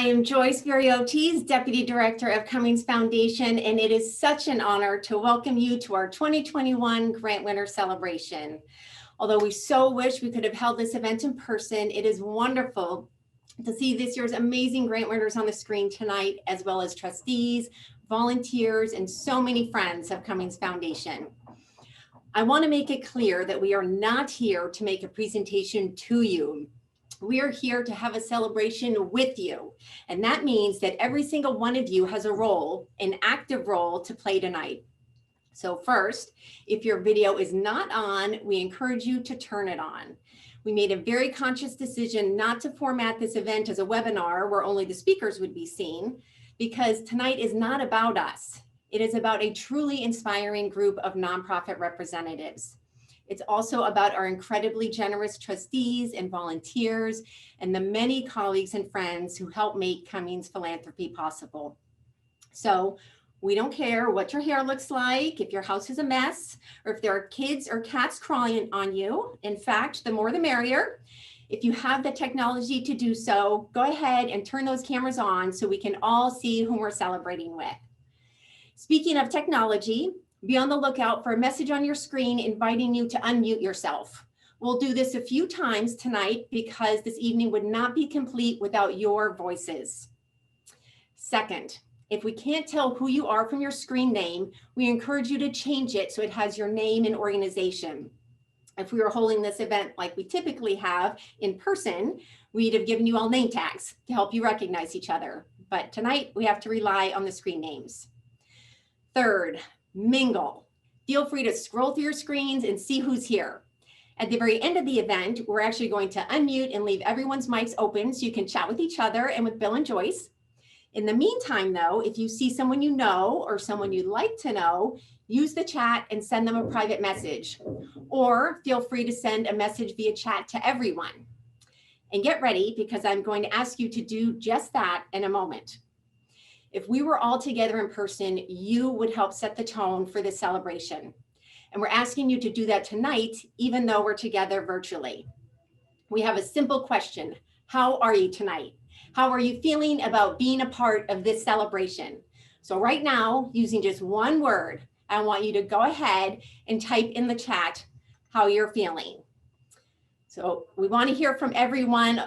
am Joyce Veriotes, Deputy Director of Cummings Foundation, and it is such an honor to welcome you to our 2021 Grant Winner Celebration. Although we so wish we could have held this event in person, it is wonderful to see this year's amazing grant winners on the screen tonight, as well as trustees, volunteers, and so many friends of Cummings Foundation. I want to make it clear that we are not here to make a presentation to you. We are here to have a celebration with you. And that means that every single one of you has a role, an active role to play tonight. So first, if your video is not on, we encourage you to turn it on. We made a very conscious decision not to format this event as a webinar where only the speakers would be seen, because tonight is not about us. It is about a truly inspiring group of nonprofit representatives. It's also about our incredibly generous trustees and volunteers and the many colleagues and friends who help make Cummings philanthropy possible. So we don't care what your hair looks like, if your house is a mess, or if there are kids or cats crawling on you. In fact, the more the merrier. If you have the technology to do so, go ahead and turn those cameras on so we can all see whom we're celebrating with. Speaking of technology, be on the lookout for a message on your screen inviting you to unmute yourself. We'll do this a few times tonight because this evening would not be complete without your voices. Second, if we can't tell who you are from your screen name, we encourage you to change it so it has your name and organization. If we were holding this event like we typically have in person, we'd have given you all name tags to help you recognize each other. But tonight we have to rely on the screen names. Third, mingle. Feel free to scroll through your screens and see who's here. At the very end of the event, we're actually going to unmute and leave everyone's mics open so you can chat with each other and with Bill and Joyce. In the meantime, though, if you see someone you know or someone you'd like to know, use the chat and send them a private message. Or feel free to send a message via chat to everyone. And get ready, because I'm going to ask you to do just that in a moment. If we were all together in person, you would help set the tone for this celebration. And we're asking you to do that tonight, even though we're together virtually. We have a simple question. How are you tonight? How are you feeling about being a part of this celebration? So right now, using just one word, I want you to go ahead and type in the chat how you're feeling. So we want to hear from everyone.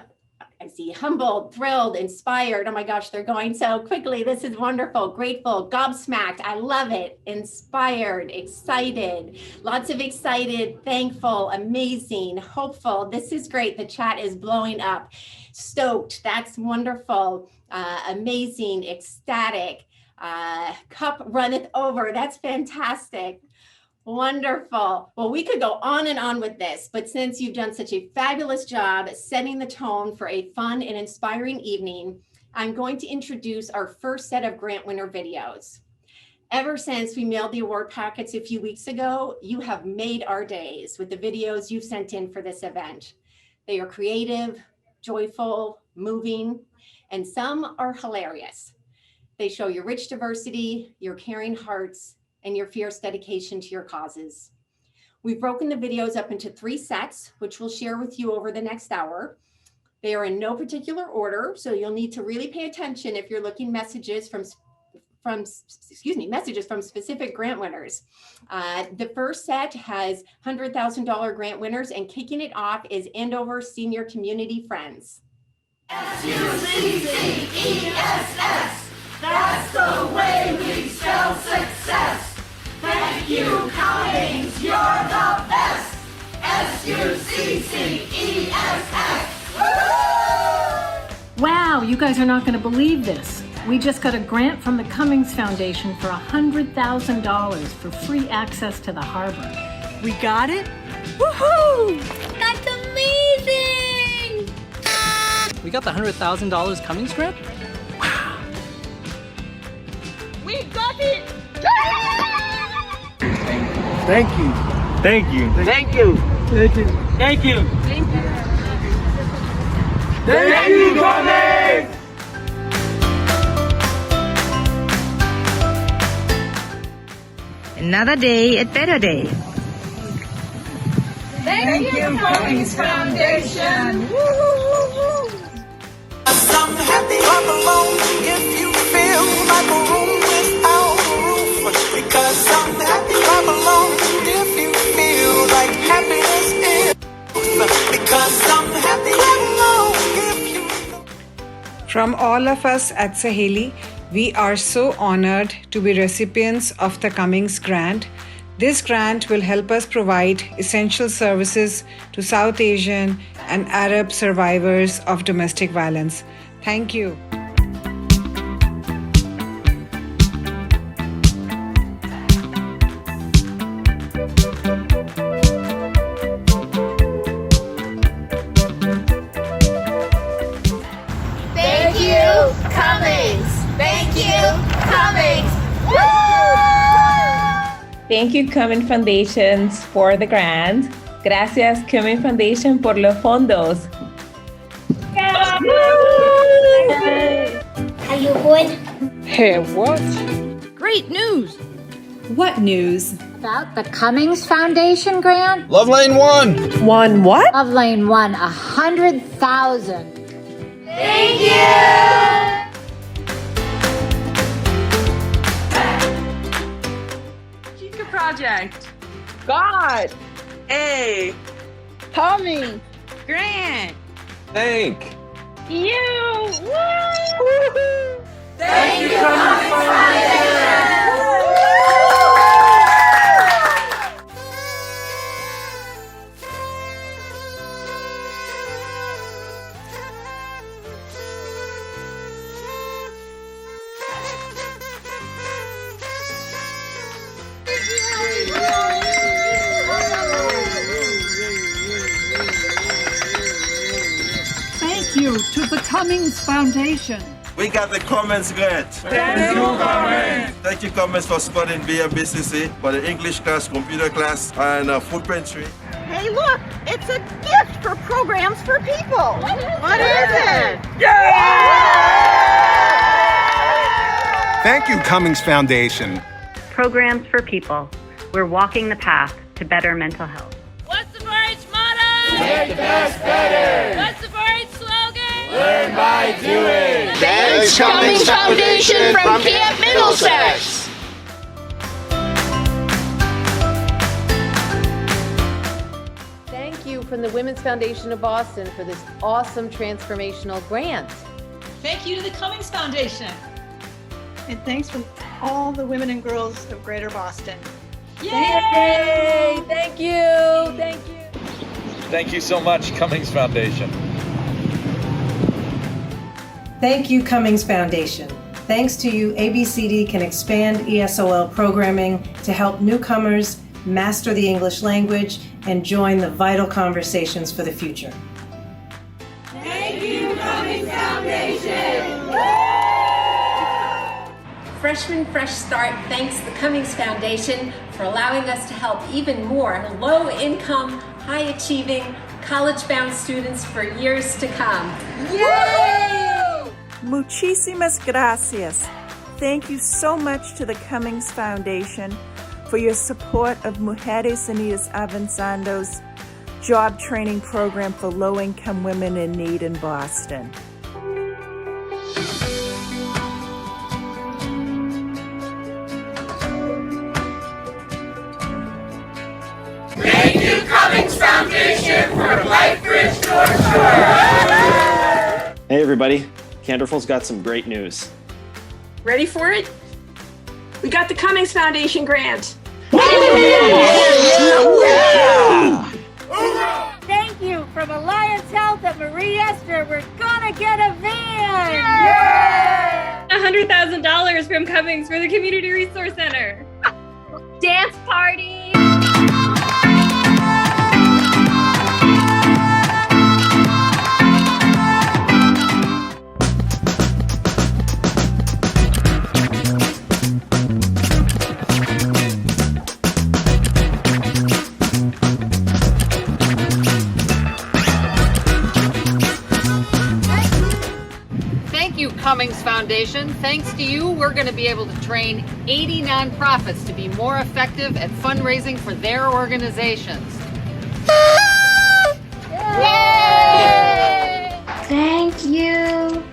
I see humbled, thrilled, inspired. Oh my gosh, they're going so quickly. This is wonderful, grateful, gobsmacked. I love it. Inspired, excited, lots of excited, thankful, amazing, hopeful. This is great. The chat is blowing up. Stoked, that's wonderful, amazing, ecstatic, cup runneth over. That's fantastic. Wonderful. Well, we could go on and on with this, but since you've done such a fabulous job setting the tone for a fun and inspiring evening, I'm going to introduce our first set of grant winner videos. Ever since we mailed the award packets a few weeks ago, you have made our days with the videos you've sent in for this event. They are creative, joyful, moving, and some are hilarious. They show your rich diversity, your caring hearts, and your fierce dedication to your causes. We've broken the videos up into 3 sets, which we'll share with you over the next hour. They are in no particular order, so you'll need to really pay attention if you're looking messages from specific grant winners. The first set has $100,000 grant winners, and kicking it off is Andover Senior Community Friends. S-U-C-C-E-S-S, that's the way we spell success. Thank you, Cummings, you're the best. S-U-C-C-E-S-S. Wow, you guys are not going to believe this. We just got a grant from the Cummings Foundation for $100,000 for free access to the harbor. We got it? Woohoo! That's amazing! We got the $100,000 Cummings grant? We got it! Thank you. Thank you. Thank you. Thank you. Thank you. Thank you. Thank you, Cummings! Another day, a better day. Thank you, Cummings Foundation! I'm happy. Clap along if you feel like a room without a roof. Because I'm happy. Clap along if you feel like happiness is. Because I'm happy. Clap along if you. From all of us at Saheli, we are so honored to be recipients of the Cummings Grant. This grant will help us provide essential services to South Asian and Arab survivors of domestic violence. Thank you. Thank you, Cummings. Thank you, Cummings. Thank you, Cummings Foundation, for the grant. Gracias, Cummings Foundation, por los fondos. Are you good? Hey, what? Great news. What news? About the Cummings Foundation grant? Love Lane 1. One what? Love Lane won 100,000. Thank you. Chica Project. God. A. Tommy. Grant. Thank. You. Thank you, Cummings Foundation. Thank you to the Cummings Foundation. We got the Cummings grant. Thank you, Cummings. Thank you, Cummings, for supporting BMBCC for the English class, computer class, and food pantry. Hey, look, it's a gift for programs for people. What is it? Thank you, Cummings Foundation. Programs for people. We're walking the path to better mental health. What's the 4-H motto? Make the best better. What's the 4-H slogan? Learn by doing. Thanks, Cummings Foundation from Camp Middlesex. Thank you from the Women's Foundation of Boston for this awesome transformational grant. Thank you to the Cummings Foundation. And thanks from all the women and girls of Greater Boston. Yay! Thank you. Thank you. Thank you so much, Cummings Foundation. Thank you, Cummings Foundation. Thanks to you, ABCD can expand ESOL programming to help newcomers master the English language and join the vital conversations for the future. Thank you, Cummings Foundation. Freshman Fresh Start thanks the Cummings Foundation for allowing us to help even more low-income, high-achieving, college-bound students for years to come. Yay! Muchísimas gracias. Thank you so much to the Cummings Foundation for your support of Mujeres Unidas Avanzando's job training program for low-income women in need in Boston. Thank you, Cummings Foundation, for Life Bridge North Shore. Hey everybody, Canterful's got some great news. Ready for it? We got the Cummings Foundation grant. Thank you from Alliance Health and Marie Esther. We're gonna get a van. $100,000 from Cummings for the Community Resource Center. Dance party. Thank you, Cummings Foundation. Thanks to you, we're going to be able to train 80 nonprofits to be more effective at fundraising for their organizations. Yay! Thank you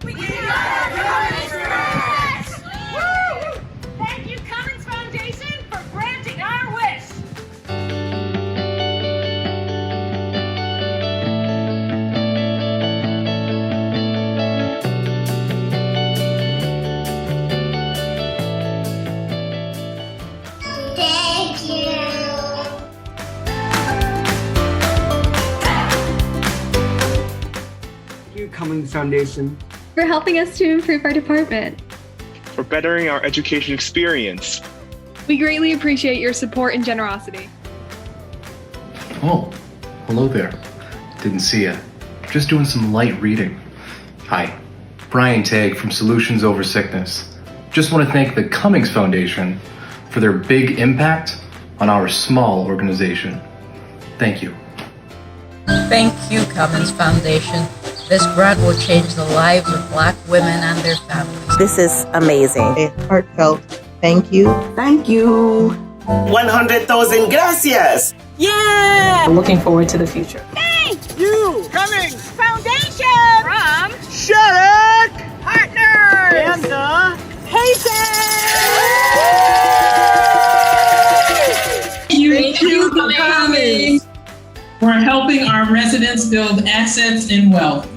We got Cummings grants! Woo! Thank you, Cummings Foundation, for granting our wish. Thank you. Thank you, Cummings Foundation, for helping us to improve our department. for bettering our education experience. We greatly appreciate your support and generosity. Oh, hello there. Didn't see ya. Just doing some light reading. Hi, Brian Tagg from Solutions Over Sickness. Just want to thank the Cummings Foundation for their big impact on our small organization. Thank you. Thank you, Cummings Foundation. This grant will change the lives of Black women and their families. This is amazing. A heartfelt thank you. Thank you. 100,000 gracias. Yeah! I'm looking forward to the future. Thank You, Cummings Foundation from Shattuck Partners and Thank you, Cummings, for helping our residents build assets and wealth.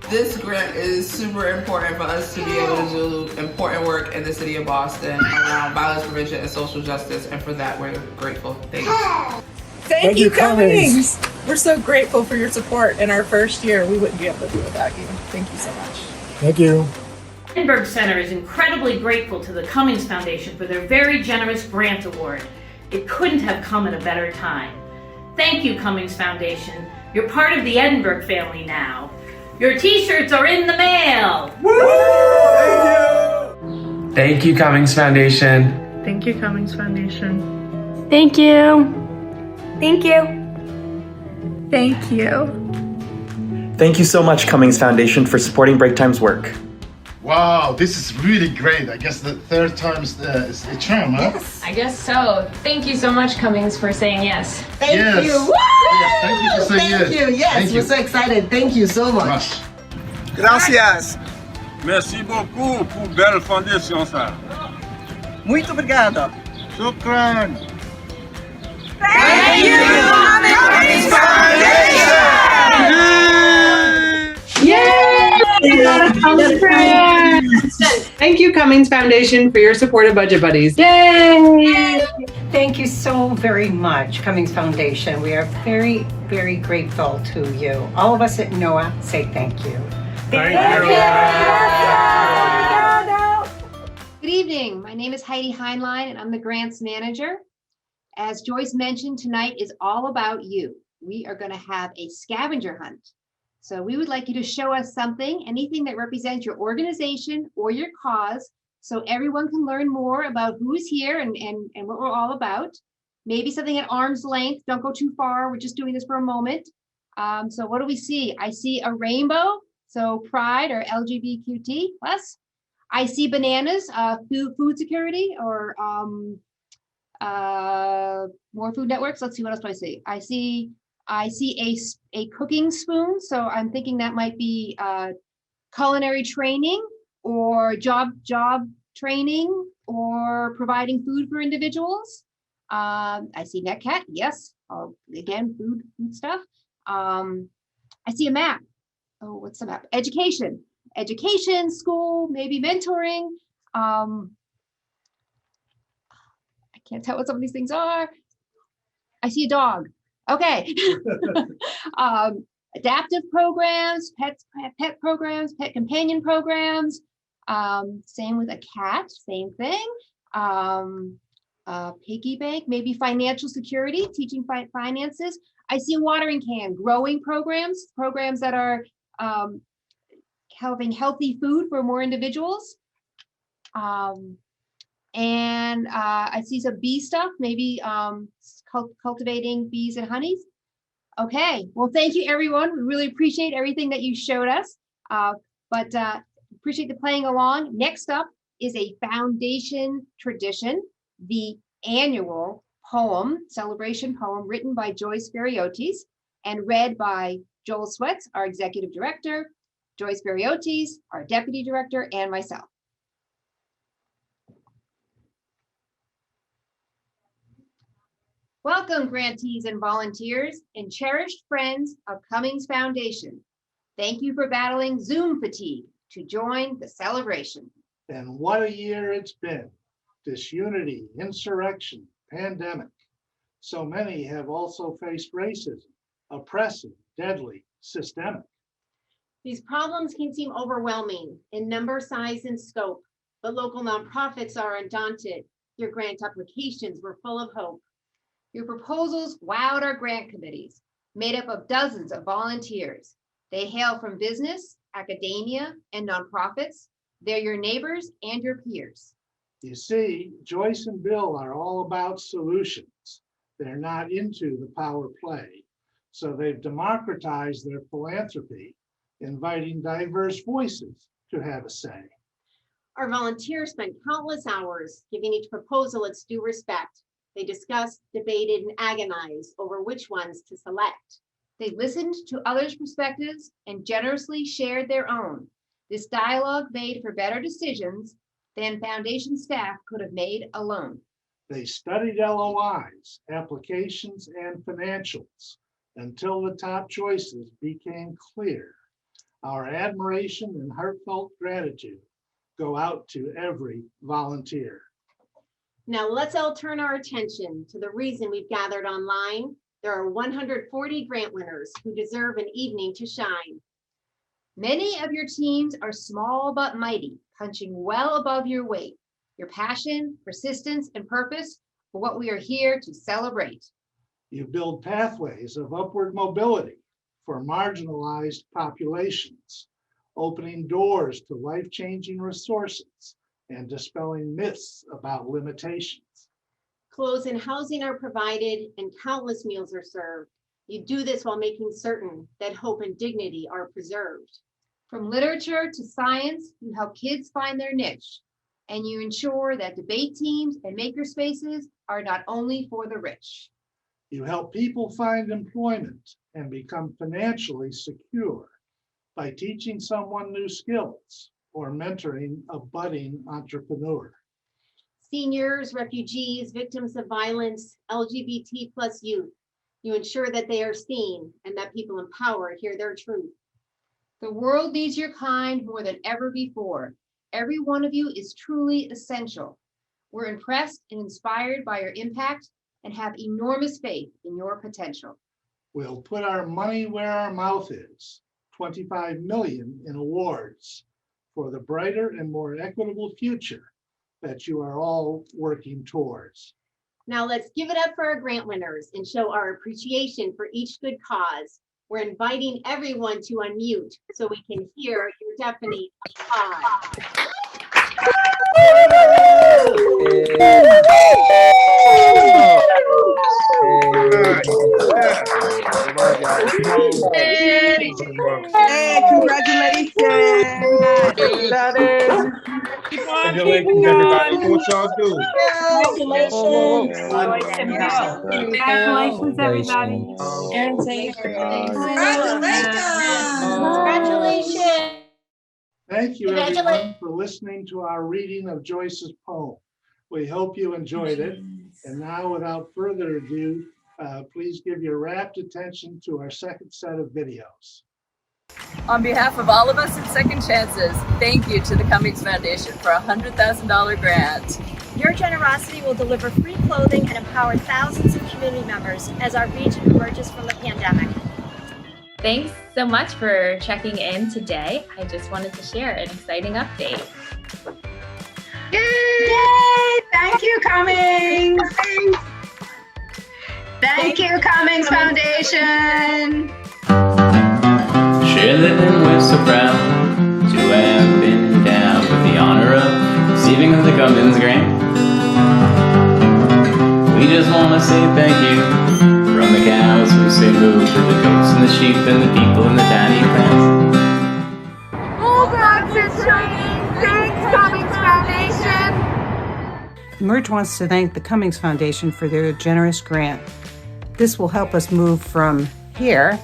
This grant is super important for us to be able to do important work in the city of Boston around violence prevention and social justice, and for that we're grateful. Thanks. Thank you, Cummings. We're so grateful for your support in our first year. We wouldn't be able to do it without you. Thank you so much. thank you. Edinburgh Center is incredibly grateful to the Cummings Foundation for their very generous grant award. It couldn't have come at a better time. Thank you, Cummings Foundation. You're part of the Edinburgh family now. Your t-shirts are in the mail. Woo! Thank you, Cummings Foundation. Thank you, Cummings Foundation. Thank you. Thank you. Thank you. Thank you so much, Cummings Foundation, for supporting Break Time's work. Wow, this is really great. I guess the third time's is a charm, huh? Yes. I guess so. Thank you so much, Cummings, for saying yes. Thank you. Woo! Yes, thank you for saying Thank yes. you. Yes, Thank we're you. so excited. Thank you so much. Gracias. Merci beaucoup pour belle fondation, ça. Muito obrigada. Shukran. Thank you, Cummings Foundation! Yay! Thank you, Cummings Foundation, for your support of Budget Buddies. Yay! Thank you so very much, Cummings Foundation. We are very, very grateful to you. All of us at NOAA say thank you. Thank Good evening. My name is Heidi Heinlein, and I'm the grants manager. As Joyce mentioned, tonight is all about you. We are going to have a scavenger hunt. So we would like you to show us something, anything that represents your organization or your cause, so everyone can learn more about who's here and what we're all about. Maybe something at arm's length. Don't go too far. We're just doing this for a moment. So what do we see? I see a rainbow, so pride or LGBTQT plus. I see bananas, food security, or more food networks. Let's see, what else do I see? I see a cooking spoon, so I'm thinking that might be culinary training or job training or providing food for individuals. I see NetCat, yes. Again, food stuff. I see a map. Oh, what's the map? Education, school, maybe mentoring. I can't tell what some of these things are. I see a dog. Okay. Adaptive programs, pet programs, pet companion programs. Same with a cat, same thing. Piggy bank, maybe financial security, teaching finances. I see a watering can, growing programs that are having healthy food for more individuals. And I see some bee stuff, maybe cultivating bees and honeys. Okay, well, thank you, everyone. We really appreciate everything that you showed us, but appreciate the playing along. Next up is a foundation tradition, the annual celebration poem written by Joyce Ferriotis and read by Joel Sweats, our executive director, Joyce Berriotis, our Deputy Director, and myself. Welcome, grantees and volunteers and cherished friends of Cummings Foundation. Thank you for battling Zoom fatigue to join the celebration. And what a year it's been. Disunity, insurrection, pandemic. So many have also faced racism, oppressive, deadly, systemic. These problems can seem overwhelming in number, size, and scope, but local nonprofits are undaunted. Your grant applications were full of hope. Your proposals wowed our grant committees, made up of dozens of volunteers. They hail from business, academia, and nonprofits. They're your neighbors and your peers. You see, Joyce and Bill are all about solutions. They're not into the power play. So they've democratized their philanthropy, inviting diverse voices to have a say. Our volunteers spent countless hours giving each proposal its due respect. They discussed, debated, and agonized over which ones to select. They listened to others' perspectives and generously shared their own. This dialogue made for better decisions than foundation staff could have made alone. They studied LOIs, applications, and financials until the top choices became clear. Our admiration and heartfelt gratitude go out to every volunteer. Now let's all turn our attention to the reason we've gathered online. There are 140 grant winners who deserve an evening to shine. Many of your teams are small but mighty, punching well above your weight. Your passion, persistence, and purpose for what we are here to celebrate. You build pathways of upward mobility for marginalized populations, opening doors to life-changing resources and dispelling myths about limitations. Clothes and housing are provided and countless meals are served. You do this while making certain that hope and dignity are preserved. From literature to science, you help kids find their niche, and you ensure that debate teams and maker spaces are not only for the rich. You help people find employment and become financially secure by teaching someone new skills or mentoring a budding entrepreneur. Seniors, refugees, victims of violence, LGBT+ youth, you ensure that they are seen and that people in power hear their truth. The world needs your kind more than ever before. Every one of you is truly essential. We're impressed and inspired by your impact and have enormous faith in your potential. We'll put our money where our mouth is, $25 million in awards for the brighter and more equitable future that you are all working towards. Now let's give it up for our grant winners and show our appreciation for each good cause. We're inviting everyone to unmute so we can hear your deafening applause. Hey, congratulations. Got it. Congratulations, everybody. What y'all do? Congratulations. Congratulations, everybody. Congratulations. Thank you, everyone, for listening to our reading of Joyce's poem. We hope you enjoyed it. And now, without further ado, please give your rapt attention to our second set of videos. On behalf of all of us at Second Chances, thank you to the Cummings Foundation for a $100,000 grant. Your generosity will deliver free clothing and empower thousands of community members as our region emerges from the pandemic. Thanks so much for checking in today. I just wanted to share an exciting update. Yay! Thank you, Cummings. Thank you, Cummings Foundation. Share and we're so proud to have been endowed with the honor of receiving the Cummings grant. We just want to say thank you from the cows who say moo to the goats and the sheep and the people in the tiny plants. Bulldogs is shining. Thanks, Cummings Foundation. Merge wants to thank the Cummings Foundation for their generous grant. This will help us move from here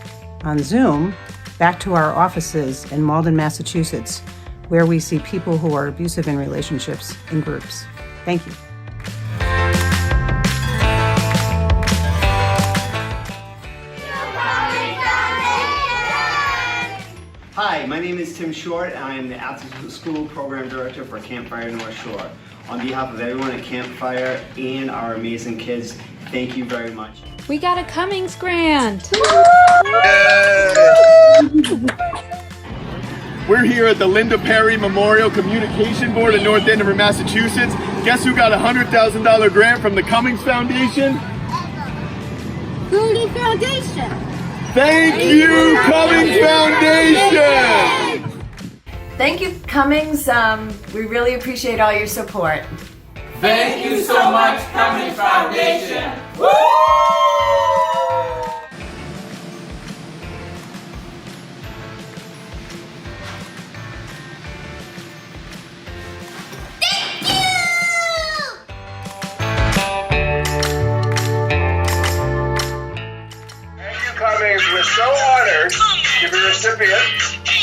on Zoom back to our offices in Malden, Massachusetts, where we see people who are abusive in relationships in groups. Thank you. Hi, my name is Tim Short, and I am the After School Program Director for Campfire North Shore. On behalf of everyone at Campfire and our amazing kids, thank you very much. We got a Cummings grant! We're here at the Linda Perry Memorial Communication Board in North Andover, Massachusetts. Guess who got a $100,000 grant from the Cummings Foundation? Cummings Foundation. Thank you, Cummings Foundation! Thank you, Cummings. We really appreciate all your support. Thank you so much, Cummings Foundation! Woo! Cummings, we're so honored to be recipient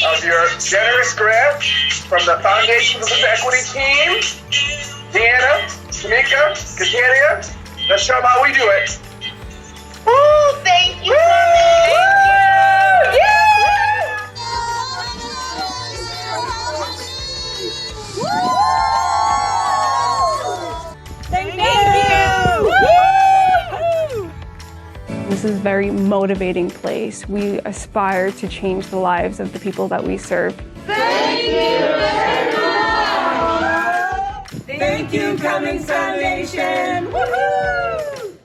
of your generous grant from the Foundation for the Equity team. Deanna, Tamika, Catania, let's show them how we do it. Woo! Thank you, This is a very motivating place. We aspire to change the lives of the people that we serve. Thank you. Thank you, Cummings Foundation. Woohoo!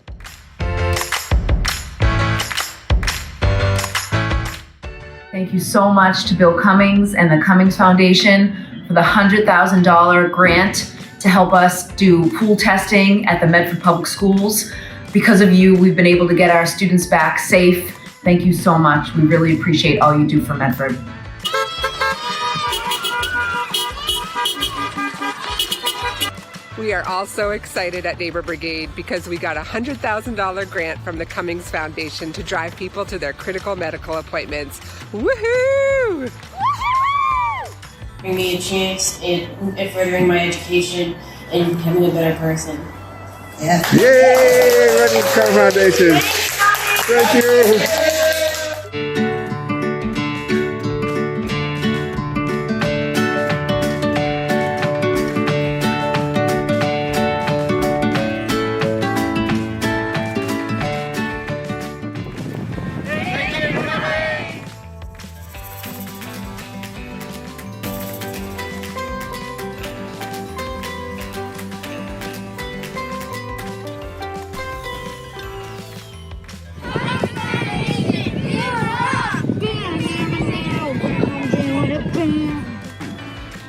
Thank you so much to Bill Cummings and the Cummings Foundation for the $100,000 grant to help us do pool testing at the Medford Public Schools. Because of you, we've been able to get our students back safe. Thank you so much. We really appreciate all you do for Medford. We are also excited at Neighbor Brigade because we got a $100,000 grant from the Cummings Foundation to drive people to their critical medical appointments. Woohoo! Bring me a chance at furthering my education and becoming a better person. Yeah. Yay! Running Cummings Foundation. Thank you.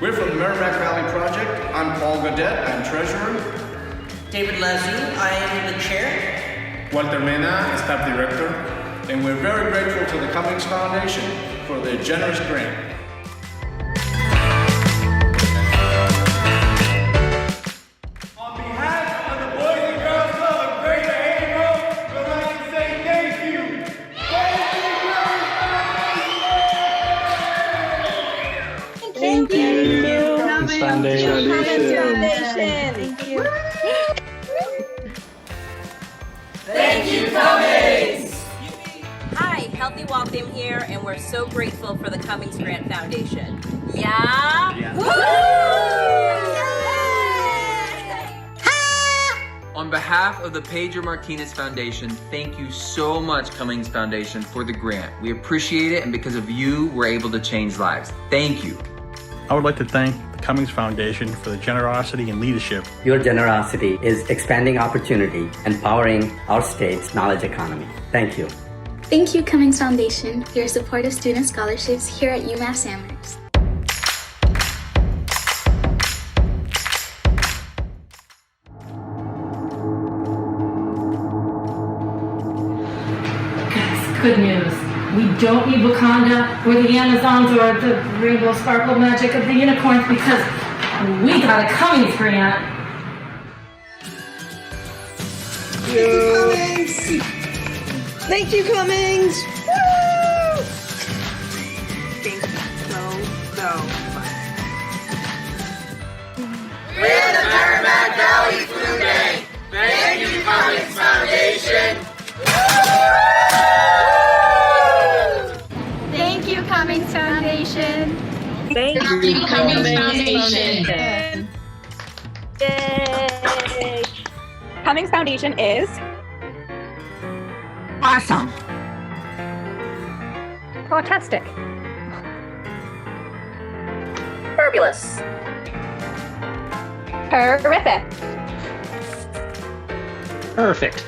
We're from the Merrimack Valley Project. I'm Paul Gaudette, I'm treasurer. David Lazu, I am the chair. Walter Mena, staff director. And we're very grateful to the Cummings Foundation for their generous grant. On behalf of the Boys and Girls Club of Greater April, we'd like to say thank you. Thank you. Cummings Foundation. Thank you. Thank you, Cummings! Hi, Healthy Waltham here, and we're so grateful for the Cummings Grant Foundation. Yeah? Woo! On behalf of the Pedro Martinez Foundation, thank you so much, Cummings Foundation, for the grant. We appreciate it, and because of you, we're able to change lives. Thank you. I would like to thank the Cummings Foundation for the generosity and leadership. Your generosity is expanding opportunity and powering our state's knowledge economy. Thank you. Thank you, Cummings Foundation, for your support of student scholarships here at UMass Amherst. Good news. We don't need Wakanda or the Amazons or the rainbow sparkle magic of the unicorns because we got a Cummings grant. Thank you, Cummings. Woo! so fun. We're the Merrimack Valley Food Bank. Thank you, Cummings Foundation. Thank you, Cummings Foundation. Thank you, Cummings Foundation. Yay! Cummings Foundation is Awesome. fantastic. Fabulous. Terrific. Perfect.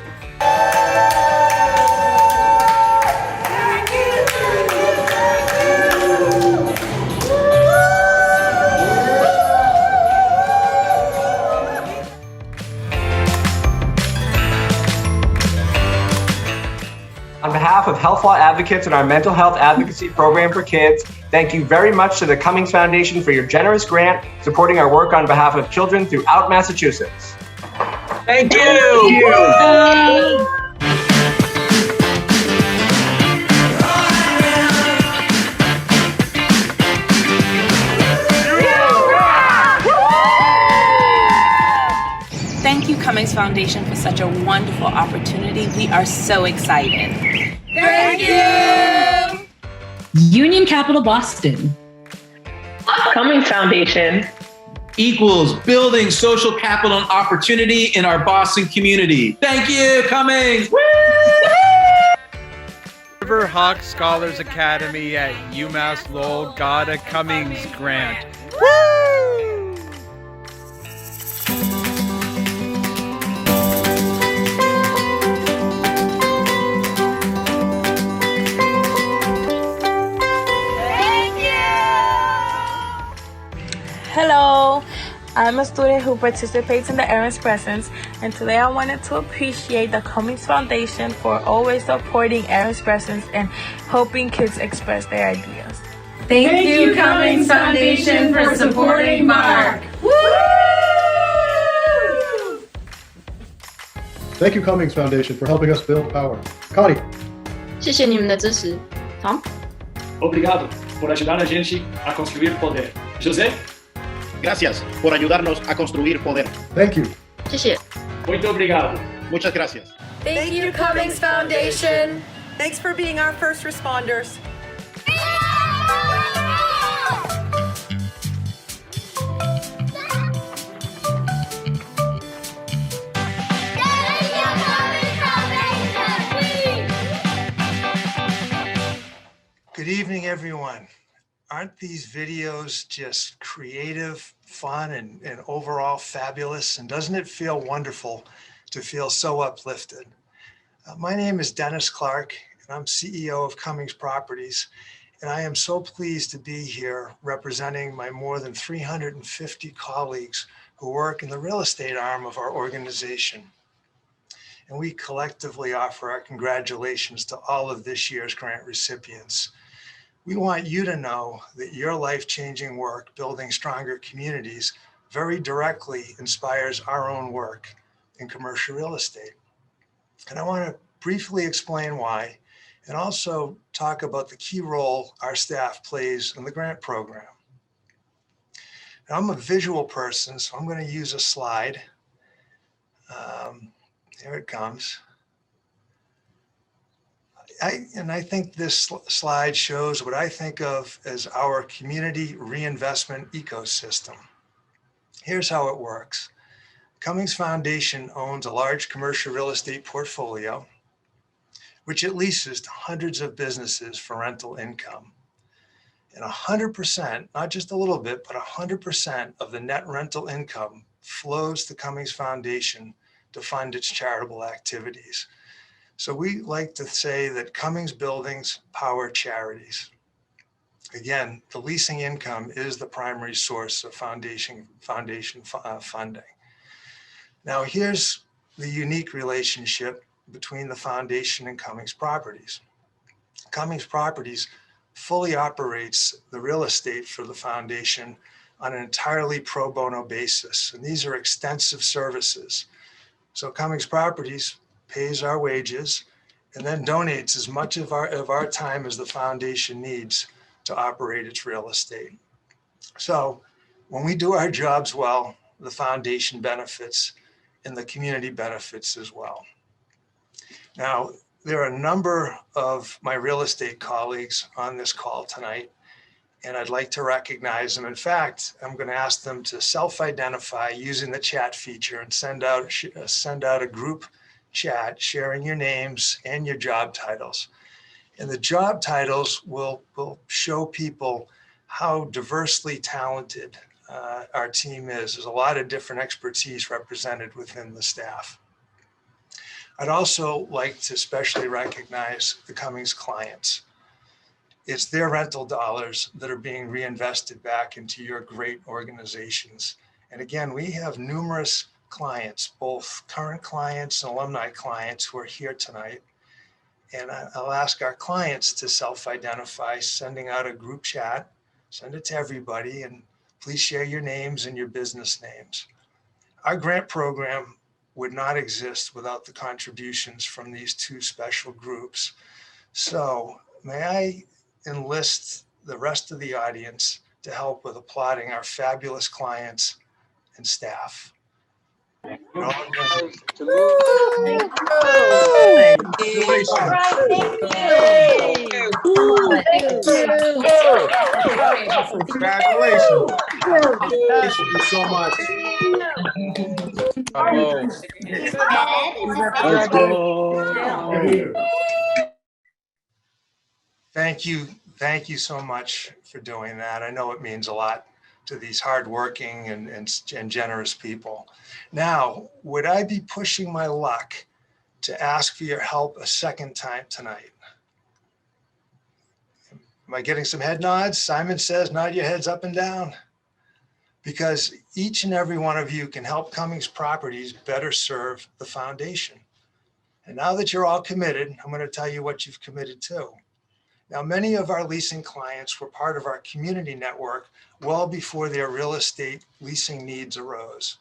On behalf of Health Law Advocates and our mental health advocacy program for kids, thank you very much to the Cummings Foundation for your generous grant supporting our work on behalf of children throughout Massachusetts. Thank you. Thank you, Cummings Foundation, for such a wonderful opportunity. We are so excited. Thank you. Union Capital Boston. Cummings Foundation equals building social capital and opportunity in our Boston community. Thank you, Cummings. Riverhawk Scholars Academy at UMass Lowell got a Cummings grant. Hello, I'm a student who participates in the Aaron's Presence, and today I wanted to appreciate the Cummings Foundation for always supporting Aaron's Presence and helping kids express their ideas. Thank you, Cummings Foundation, for supporting Mark. Thank you, Cummings Foundation, for helping us build power. Connie. 谢谢你们的支持。Tom. Obrigado por ayudar a gente a construir poder. José. Gracias por ayudarnos a construir poder. Thank you. 谢谢。 Muito obrigado. Muchas gracias. Thank you, Cummings Foundation. Thanks for being our first responders. Good evening, everyone. Aren't these videos just creative, fun, and overall fabulous? And doesn't it feel wonderful to feel so uplifted? My name is Dennis Clark, and I'm CEO of Cummings Properties. And I am so pleased to be here representing my more than 350 colleagues who work in the real estate arm of our organization. And we collectively offer our congratulations to all of this year's grant recipients. We want you to know that your life-changing work building stronger communities very directly inspires our own work in commercial real estate. And I want to briefly explain why, and also talk about the key role our staff plays in the grant program. Now, I'm a visual person, so I'm going to use a slide. Here it comes. I think this slide shows what I think of as our community reinvestment ecosystem. Here's how it works. Cummings Foundation owns a large commercial real estate portfolio, which it leases to hundreds of businesses for rental income. And 100%, not just a little bit, but 100% of the net rental income flows to Cummings Foundation to fund its charitable activities. So we like to say that Cummings buildings power charities. Again, the leasing income is the primary source of foundation funding. Now here's the unique relationship between the foundation and Cummings Properties. Cummings Properties fully operates the real estate for the foundation on an entirely pro bono basis. And these are extensive services. So Cummings Properties pays our wages and then donates as much of our time as the foundation needs to operate its real estate. So when we do our jobs well, the foundation benefits and the community benefits as well. Now, there are a number of my real estate colleagues on this call tonight, and I'd like to recognize them. In fact, I'm going to ask them to self-identify using the chat feature and send out a group chat sharing your names and your job titles. And the job titles will show people how diversely talented our team is. There's a lot of different expertise represented within the staff. I'd also like to especially recognize the Cummings clients. It's their rental dollars that are being reinvested back into your great organizations. And again, we have numerous clients, both current clients and alumni clients who are here tonight. And I'll ask our clients to self-identify, sending out a group chat, send it to everybody, and please share your names and your business names. Our grant program would not exist without the contributions from these two special groups. So may I enlist the rest of the audience to help with applauding our fabulous clients and staff. Congratulations. Thank you so much. Let's go. Thank you so much for doing that. I know it means a lot to these hardworking and generous people. Now, would I be pushing my luck to ask for your help a second time tonight? Am I getting some head nods? Simon says, nod your heads up and down. Because each and every one of you can help Cummings Properties better serve the foundation. And now that you're all committed, I'm going to tell you what you've committed to. Now, many of our leasing clients were part of our community network well before their real estate leasing needs arose.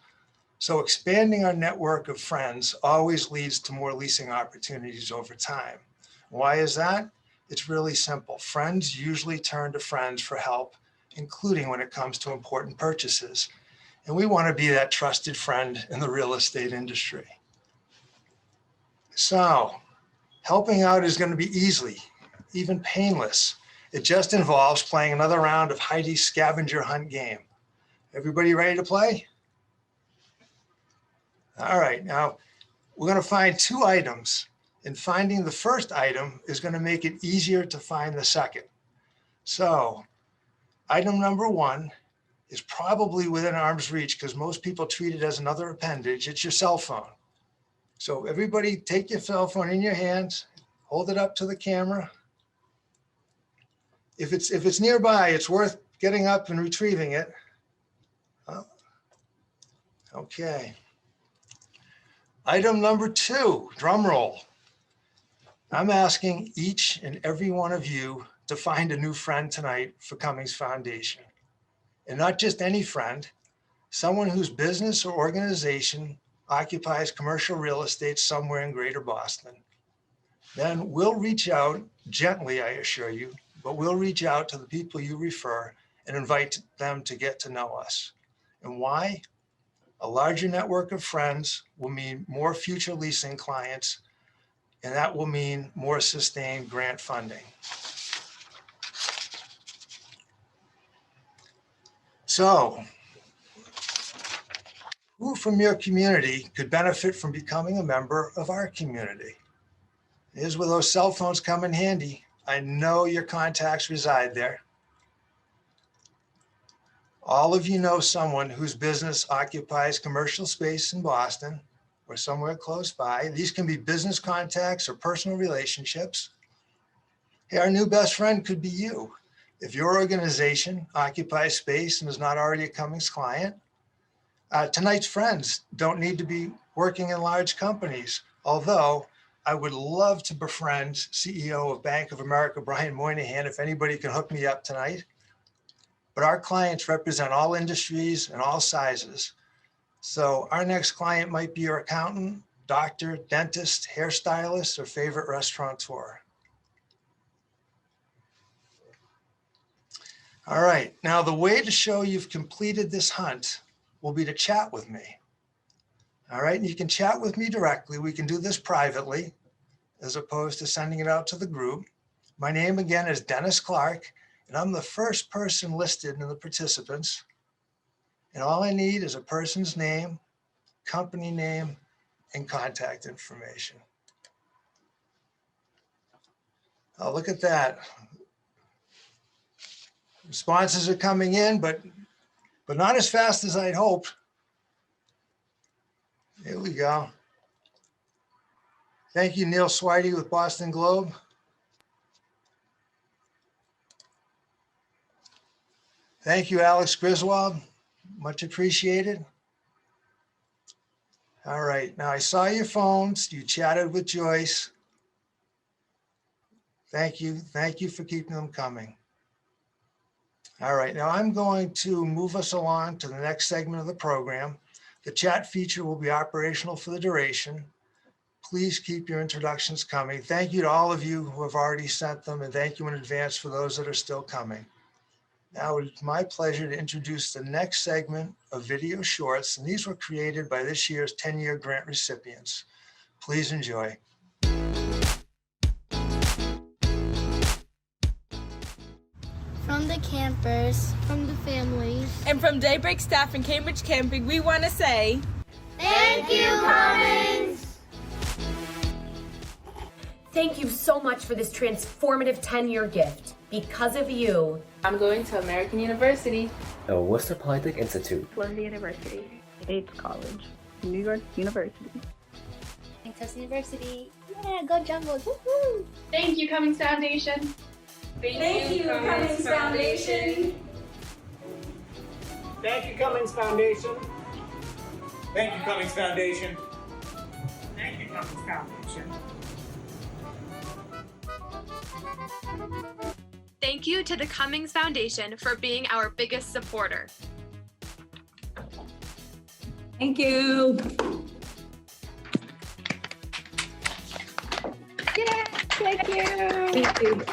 So expanding our network of friends always leads to more leasing opportunities over time. Why is that? It's really simple. Friends usually turn to friends for help, including when it comes to important purchases. And we want to be that trusted friend in the real estate industry. So helping out is going to be easy, even painless. It just involves playing another round of Heidi's scavenger hunt game. Everybody ready to play? All right, now we're going to find two items, and finding the first item is going to make it easier to find the second. So item number one is probably within arm's reach because most people treat it as another appendage. It's your cell phone. So everybody take your cell phone in your hands, hold it up to the camera. If it's nearby, it's worth getting up and retrieving it. Oh, okay. Item number two, drum roll. I'm asking each and every one of you to find a new friend tonight for Cummings Foundation. And not just any friend, someone whose business or organization occupies commercial real estate somewhere in Greater Boston. Then we'll reach out gently, I assure you, but we'll reach out to the people you refer and invite them to get to know us. And why? A larger network of friends will mean more future leasing clients, and that will mean more sustained grant funding. So, who from your community could benefit from becoming a member of our community? Here's where those cell phones come in handy. I know your contacts reside there. All of you know someone whose business occupies commercial space in Boston or somewhere close by. These can be business contacts or personal relationships. Hey, our new best friend could be you. If your organization occupies space and is not already a Cummings client, tonight's friends don't need to be working in large companies, although I would love to befriend CEO of Bank of America, Brian Moynihan, if anybody can hook me up tonight. But our clients represent all industries and all sizes. So our next client might be your accountant, doctor, dentist, hairstylist, or favorite restaurateur. All right, now the way to show you've completed this hunt will be to chat with me. All right, and you can chat with me directly. We can do this privately as opposed to sending it out to the group. My name again is Dennis Clark, and I'm the first person listed in the participants. And all I need is a person's name, company name, and contact information. Oh, look at that. Responses are coming in, but not as fast as I'd hoped. Here we go. Thank you, Neil Swidey with Boston Globe. Thank you, Alex Griswold. Much appreciated. All right, now I saw your phones. You chatted with Joyce. Thank you for keeping them coming. All right, now I'm going to move us along to the next segment of the program. The chat feature will be operational for the duration. Please keep your introductions coming. Thank you to all of you who have already sent them, and thank you in advance for those that are still coming. Now it's my pleasure to introduce the next segment of video shorts, and these were created by this year's 10-year grant recipients. Please enjoy. From the campers, from the families, and from Daybreak staff and Cambridge Camping, we want to say, thank you, Cummings! Thank you so much for this transformative 10-year gift. Because of you, I'm going to American University, the Worcester Polytechnic Institute, Florida University, Bates College, New York University, Tufts University. Yeah, go Jumbles! Woohoo! Thank you, Cummings Foundation. Thank you, Cummings Foundation. Thank you, Cummings Foundation. Thank you, Cummings Foundation. Thank you, Cummings Foundation. Thank you to the Cummings Foundation for being our biggest supporter. Thank you. Yeah, thank you. Thank you.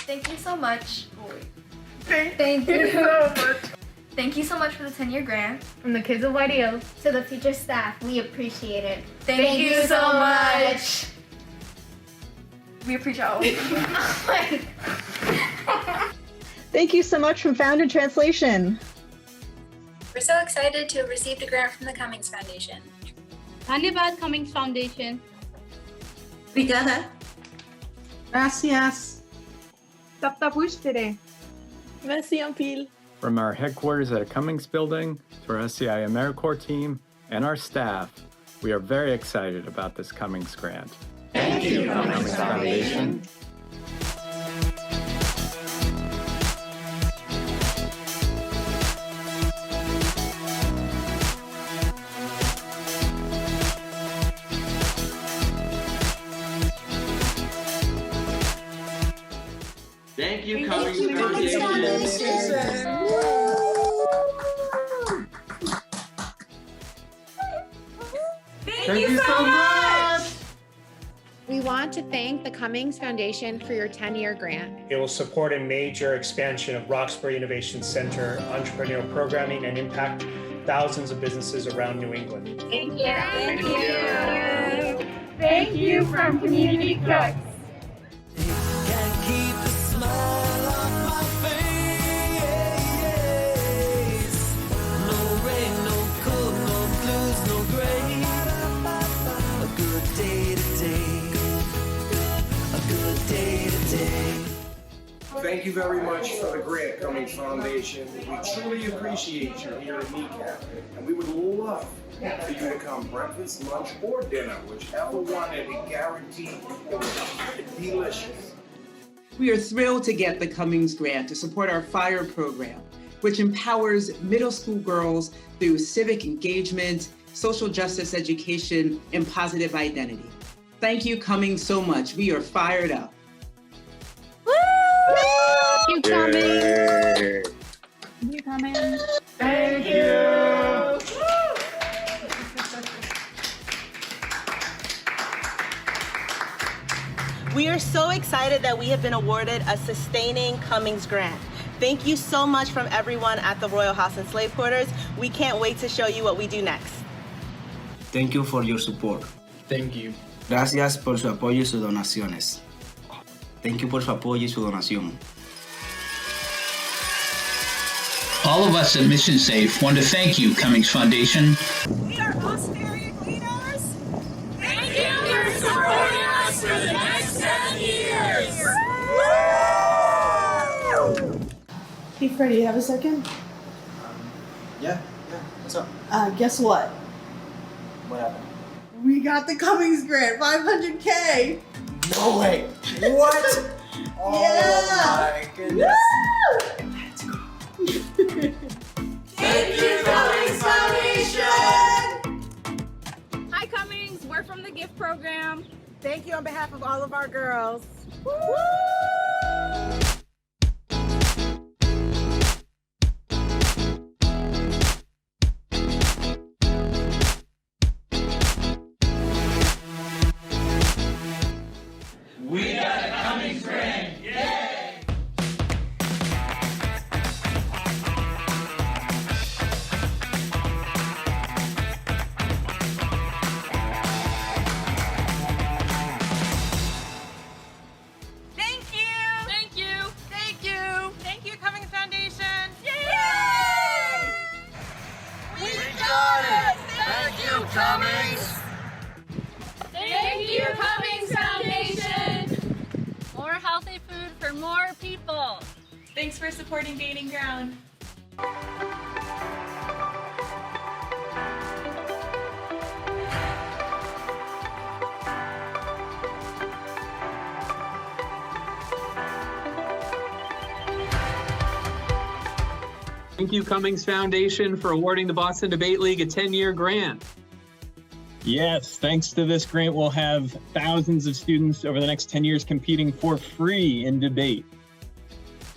Thank you so much. Thank you so much. Thank you so much for the 10-year grant. From the kids of YDO to the future staff, we appreciate it. Thank you so much. We appreciate all. Thank you so much from Found in Translation. We're so excited to have received a grant from the Cummings Foundation. Dhanyabad Cummings Foundation. Obrigada. Gracias. Taptapushtere. Merci un pile. From our headquarters at a Cummings building to our SCI AmeriCorps team and our staff, we are very excited about this Cummings grant. Thank you, Cummings Foundation. Thank you, Cummings Foundation. Thank you so much. We want to thank the Cummings Foundation for your 10-year grant. It will support a major expansion of Roxbury Innovation Center, entrepreneurial programming, and impact thousands of businesses around New England. Thank you. Thank you. Thank you from Community Cooks. Thank you very much for the grant, Cummings Foundation. We truly appreciate you here at NECAP, and we would love for you to come breakfast, lunch, or dinner, whichever one, and we guarantee it will be delicious. We are thrilled to get the Cummings grant to support our FIRE program, which empowers middle school girls through civic engagement, social justice education, and positive identity. Thank you, Cummings, so much. We are fired up. Thank you, Cummings. Thank you, Cummings. Thank you. We are so excited excited that we have been awarded a Sustaining Cummings grant. Thank you so much from everyone at the Royal House and Slave Quarters. We can't wait to show you what we do next. Thank you for your support. Thank you. Gracias por su apoyo y sus donaciones. Thank you por su apoyo y su donación. All of us at Mission Safe want to thank you, Cummings Foundation. We are Australian leaders. Thank you for supporting us for the next 10 years. Hey, Freddie, you have a second? Yeah. What's up? Guess what? What happened? We got the Cummings grant, 500K. No way. What? Oh Yeah. my goodness. Thank you, Cummings Foundation. Hi, Cummings. We're from the gift program. Thank you on behalf of all of our girls. Woo! We got a Cummings grant. Yay! Thank you. Thank you. Thank you. Thank you, Cummings Foundation. Yay! We got it! Thank you, Cummings! Thank you, Cummings Foundation. More healthy food for more people. Thanks for supporting Gaining Ground. Thank you, Cummings Foundation, for awarding the Boston Debate League a 10-year grant. Yes, thanks to this grant, we'll have thousands of students over the next 10 years competing for free in debate.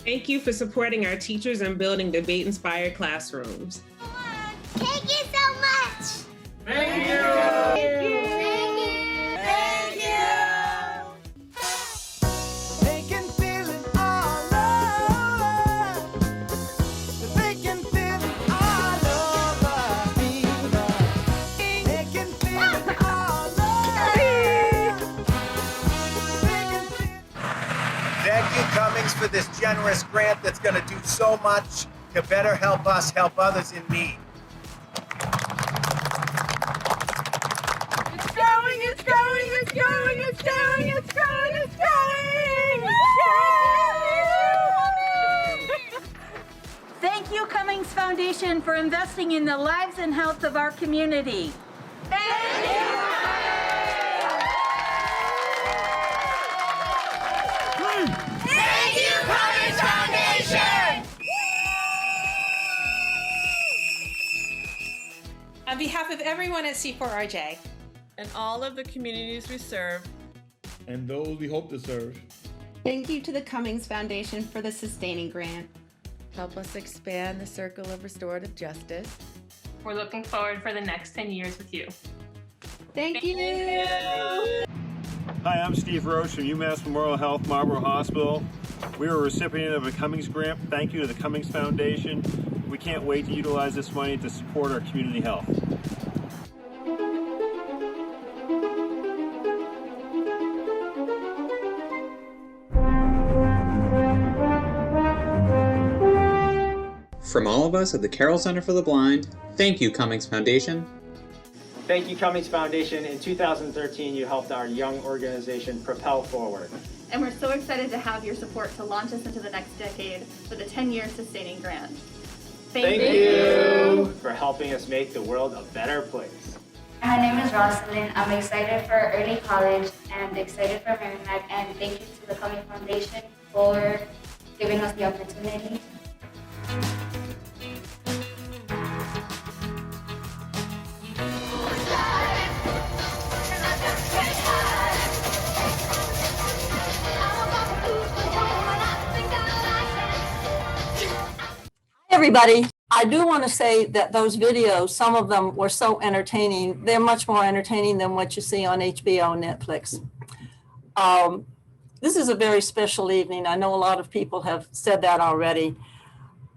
Thank you for supporting our teachers and building debate-inspired classrooms. Thank you so much! Thank you! Thank you! Thank you! They can feel it all over. They can feel it all over me. They can feel it all over. Thank you, Cummings, for this generous grant that's going to do so much to better help us help others in need. It's growing, it's growing, it's growing, it's growing, it's growing, it's growing! Thank you, Cummings Foundation, for investing in the lives and health of our community. Thank you! Thank you, Cummings Foundation! On behalf of everyone at C4RJ And all of the communities we serve. And those we hope to serve. Thank you to the Cummings Foundation for the Sustaining Grant. Help us expand the circle of restorative justice. We're looking forward for the next 10 years with you. Thank you. Hi, I'm Steve Roche from UMass Memorial Health Marlborough Hospital. We are a recipient of a Cummings grant. Thank you to the Cummings Foundation. We can't wait to utilize this money to support our community health. From all of us at the Carroll Center for the Blind, thank you, Cummings Foundation. Thank you, Cummings Foundation. In 2013, you helped our young organization propel forward. And we're so excited to have your support to launch us into the next decade with a 10-year sustaining grant. Thank you for helping us make the world a better place. My name is Rosalind. I'm excited for early college and excited for Merrimack, and thank you to the Cummings Foundation for giving us the opportunity. Everybody, I do want to say that those videos, some of them were so entertaining. They're much more entertaining than what you see on HBO and Netflix. This is a very special evening. I know a lot of people have said that already.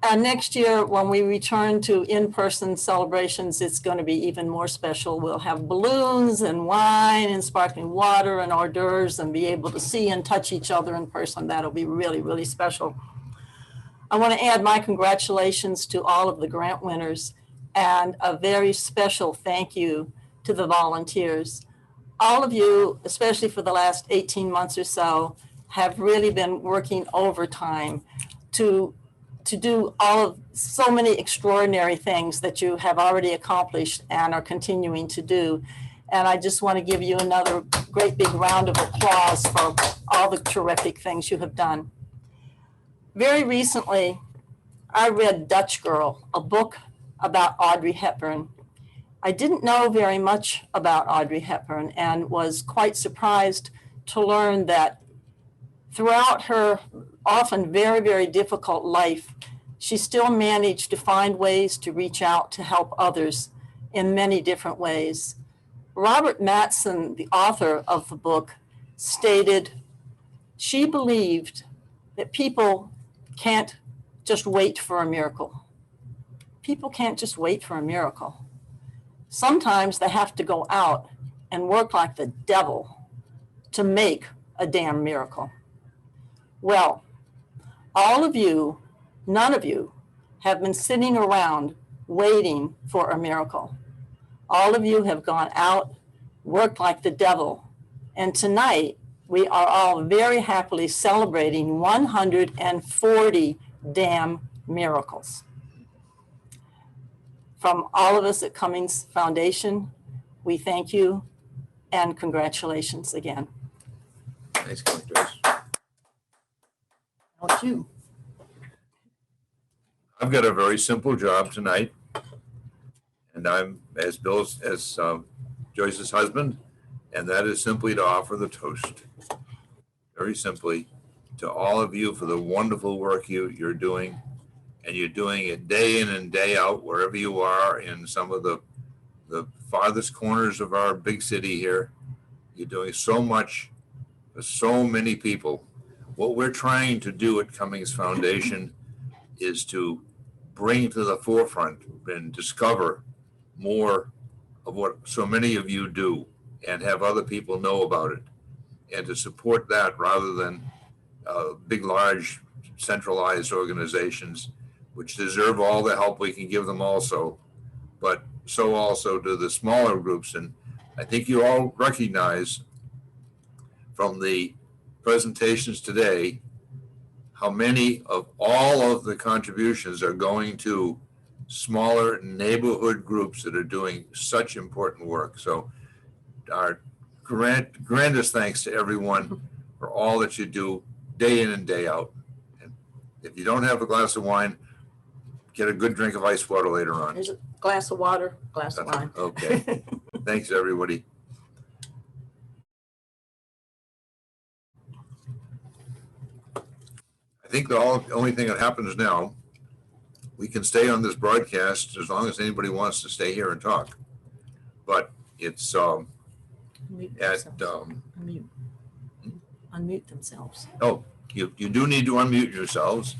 And next year, when we return to in-person celebrations, it's going to be even more special. We'll have balloons and wine and sparkling water and hors d'oeuvres and be able to see and touch each other in person. That'll be really, really special. I want to add my congratulations to all of the grant winners and a very special thank you to the volunteers. All of you, especially for the last 18 months or so, have really been working overtime to do so many extraordinary things that you have already accomplished and are continuing to do. And I just want to give you another great big round of applause for all the terrific things you have done. Very recently, I read Dutch Girl, a book about Audrey Hepburn. I didn't know very much about Audrey Hepburn and was quite surprised to learn that throughout her often very, very difficult life, she still managed to find ways to reach out to help others in many different ways. Robert Mattson, the author of the book, stated she believed that people can't just wait for a miracle. People can't just wait for a miracle. Sometimes they have to go out and work like the devil to make a damn miracle. Well, all of you, none of you, have been sitting around waiting for a miracle. All of you have gone out, worked like the devil, and tonight we are all very happily celebrating 140 damn miracles. From all of us at Cummings Foundation, we thank you and congratulations again. Thanks, Joyce. How about you? I've got a very simple job tonight, and I'm as Joyce's husband, and that is simply to offer the toast. Very simply, to all of you for the wonderful work you're doing, and you're doing it day in and day out wherever you are in some of the farthest corners of our big city here. You're doing so much for so many people. What we're trying to do at Cummings Foundation is to bring to the forefront and discover more of what so many of you do and have other people know about it, and to support that rather than big, large, centralized organizations, which deserve all the help we can give them also, but so also do the smaller groups. And I think you all recognize from the presentations today how many of all of the contributions are going to smaller neighborhood groups that are doing such important work. So our grandest thanks to everyone for all that you do day in and day out. And if you don't have a glass of wine, get a good drink of ice water later on. There's a glass of water, glass of wine. Okay. Thanks, everybody. I think the only thing that happens now, we can stay on this broadcast as long as anybody wants to stay here and talk. But it's Unmute themselves. Oh, you do need to unmute yourselves.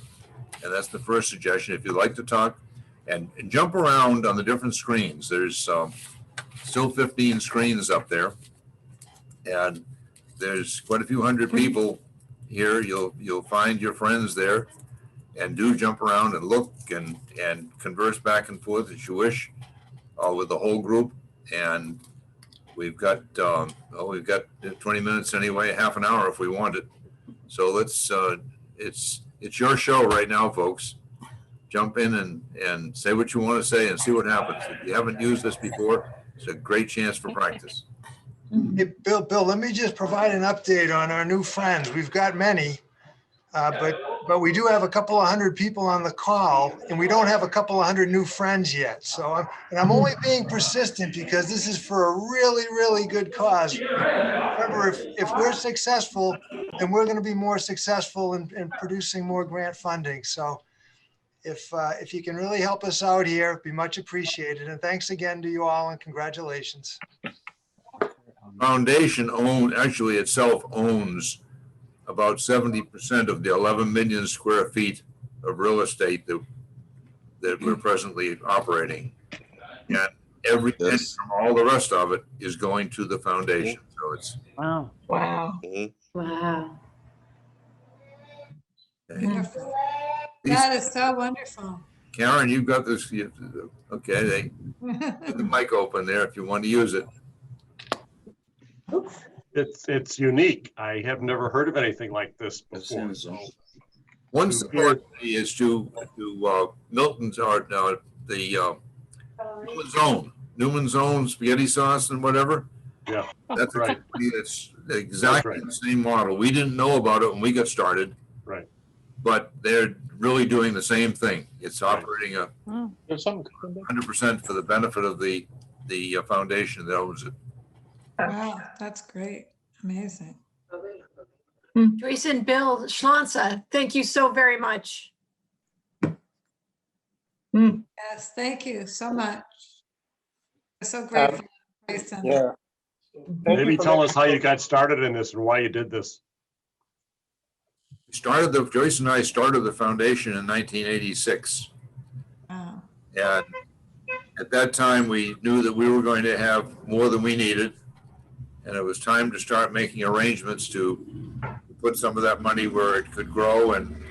And that's the first suggestion. If you'd like to talk and jump around on the different screens, there's still 15 screens up there. And there's quite a few hundred people here. You'll find your friends there, and do jump around and look and converse back and forth as you wish with the whole group. And we've got 20 minutes anyway, half an hour if we want it. So let's it's your show right now, folks. Jump in and say what you want to say and see what happens. If you haven't used this before, it's a great chance for practice. Hey, Bill, let me just provide an update on our new friends. We've got many, but we do have a couple of hundred people on the call, and we don't have a couple of hundred new friends yet. So I'm only being persistent because this is for a really, really good cause. Remember, if we're successful, then we're going to be more successful in producing more grant funding. So if you can really help us out here, it'd be much appreciated. And thanks again to you all, and congratulations. Foundation itself owns about 70% of the 11 million square feet of real estate that we're presently operating. And every penny from all the rest of it is going to the foundation. So it's Wow. Wow. Wow. Wonderful. These- That is so wonderful. Karen, you've got this. Okay, they put the mic open there if you want to use it. It's unique. I have never heard of anything like this before. So One support is to Milton's art now, the Newman's Own spaghetti sauce and whatever. Yeah, that's right. It's exactly the same model. We didn't know about it when we got started. Right. But they're really doing the same thing. It's operating 100% for the benefit of the foundation that owns it. Wow, that's great. Amazing. Joyce and Bill Schlanza, thank you so very much. Yes, thank you so much. We're so grateful. Yeah. Maybe tell us how you got started in this and why you did this. Joyce and I started the foundation in 1986. Wow. And at that time, we knew that we were going to have more than we needed. And it was time to start making arrangements to put some of that money where it could grow and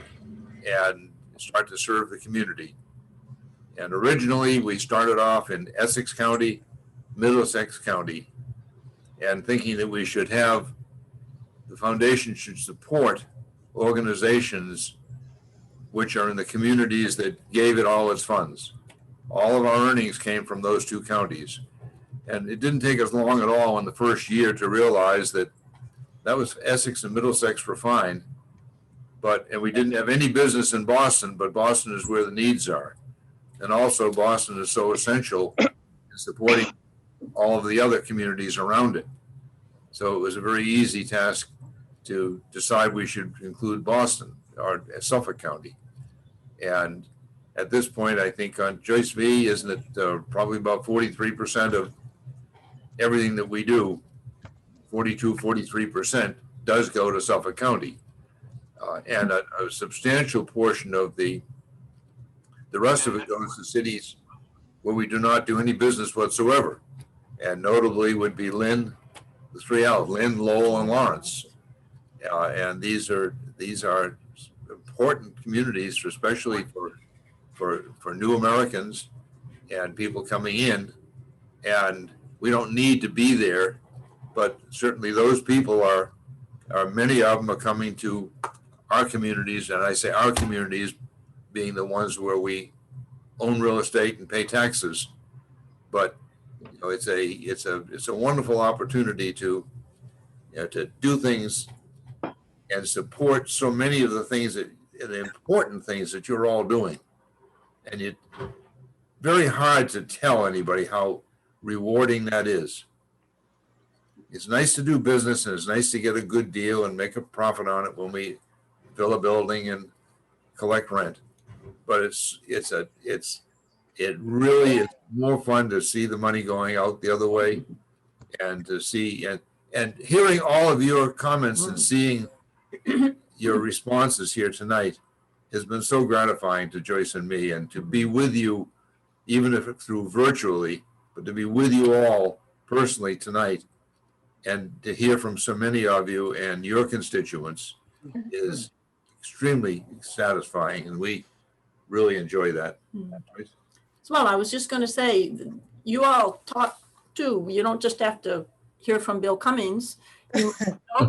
start to serve the community. And originally, we started off in Essex County, Middlesex County, and thinking that we should have, the foundation should support organizations which are in the communities that gave it all its funds. All of our earnings came from those two counties. And it didn't take us long at all in the first year to realize that was Essex and Middlesex were fine, and we didn't have any business in Boston, but Boston is where the needs are. And also Boston is so essential in supporting all of the other communities around it. So it was a very easy task to decide we should include Boston or Suffolk County. And at this point, I think on Joyce V, isn't it probably about 43% of everything that we do, 43% does go to Suffolk County. And a substantial portion of the rest of it goes to cities where we do not do any business whatsoever. And notably would be Lynn, the three L's, Lynn, Lowell, and Lawrence. And these are important communities, especially for new Americans and people coming in. And we don't need to be there, but certainly those people are many of them are coming to our communities, and I say our communities being the ones where we own real estate and pay taxes. But it's a wonderful opportunity to do things and support so many of the things the important things that you're all doing. And it's very hard to tell anybody how rewarding that is. It's nice to do business and it's nice to get a good deal and make a profit on it when we fill a building and collect rent. But it really is more fun to see the money going out the other way and to see and hearing all of your comments and seeing your responses here tonight has been so gratifying to Joyce and me, and to be with you, even if it's through virtually, but to be with you all personally tonight and to hear from so many of you and your constituents is extremely satisfying, and we really enjoy that. Well, I was just going to say, you all talk too. You don't just have to hear from Bill Cummings. You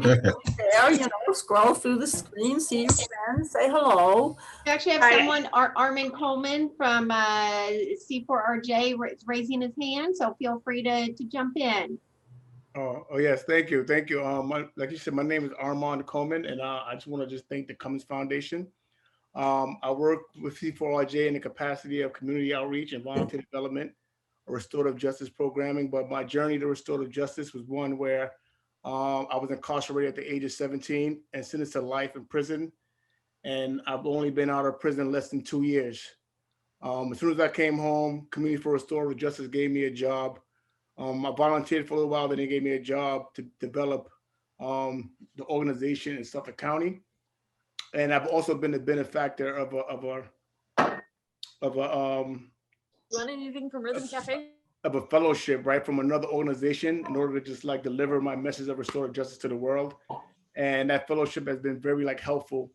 there, scroll through the screen, see your friends, say hello. We actually have someone, Armin Coleman from C4RJ raising his hand, so feel free to jump in. Oh yes, thank you. Like you said, my name is Armand Coleman, and I just want to thank the Cummings Foundation. I work with C4RJ in the capacity of community outreach and volunteer development, restorative justice programming. But my journey to restorative justice was one where I was incarcerated at the age of 17 and sentenced to life in prison. And I've only been out of prison less than 2 years. As soon as I came home, Community for Restorative Justice gave me a job. I volunteered for a little while, then they gave me a job to develop the organization in Suffolk County. And I've also been a benefactor of Want anything from Rhythm Cafe? a fellowship, right, from another organization in order to just like deliver my message of restorative justice to the world. And that fellowship has been very like helpful.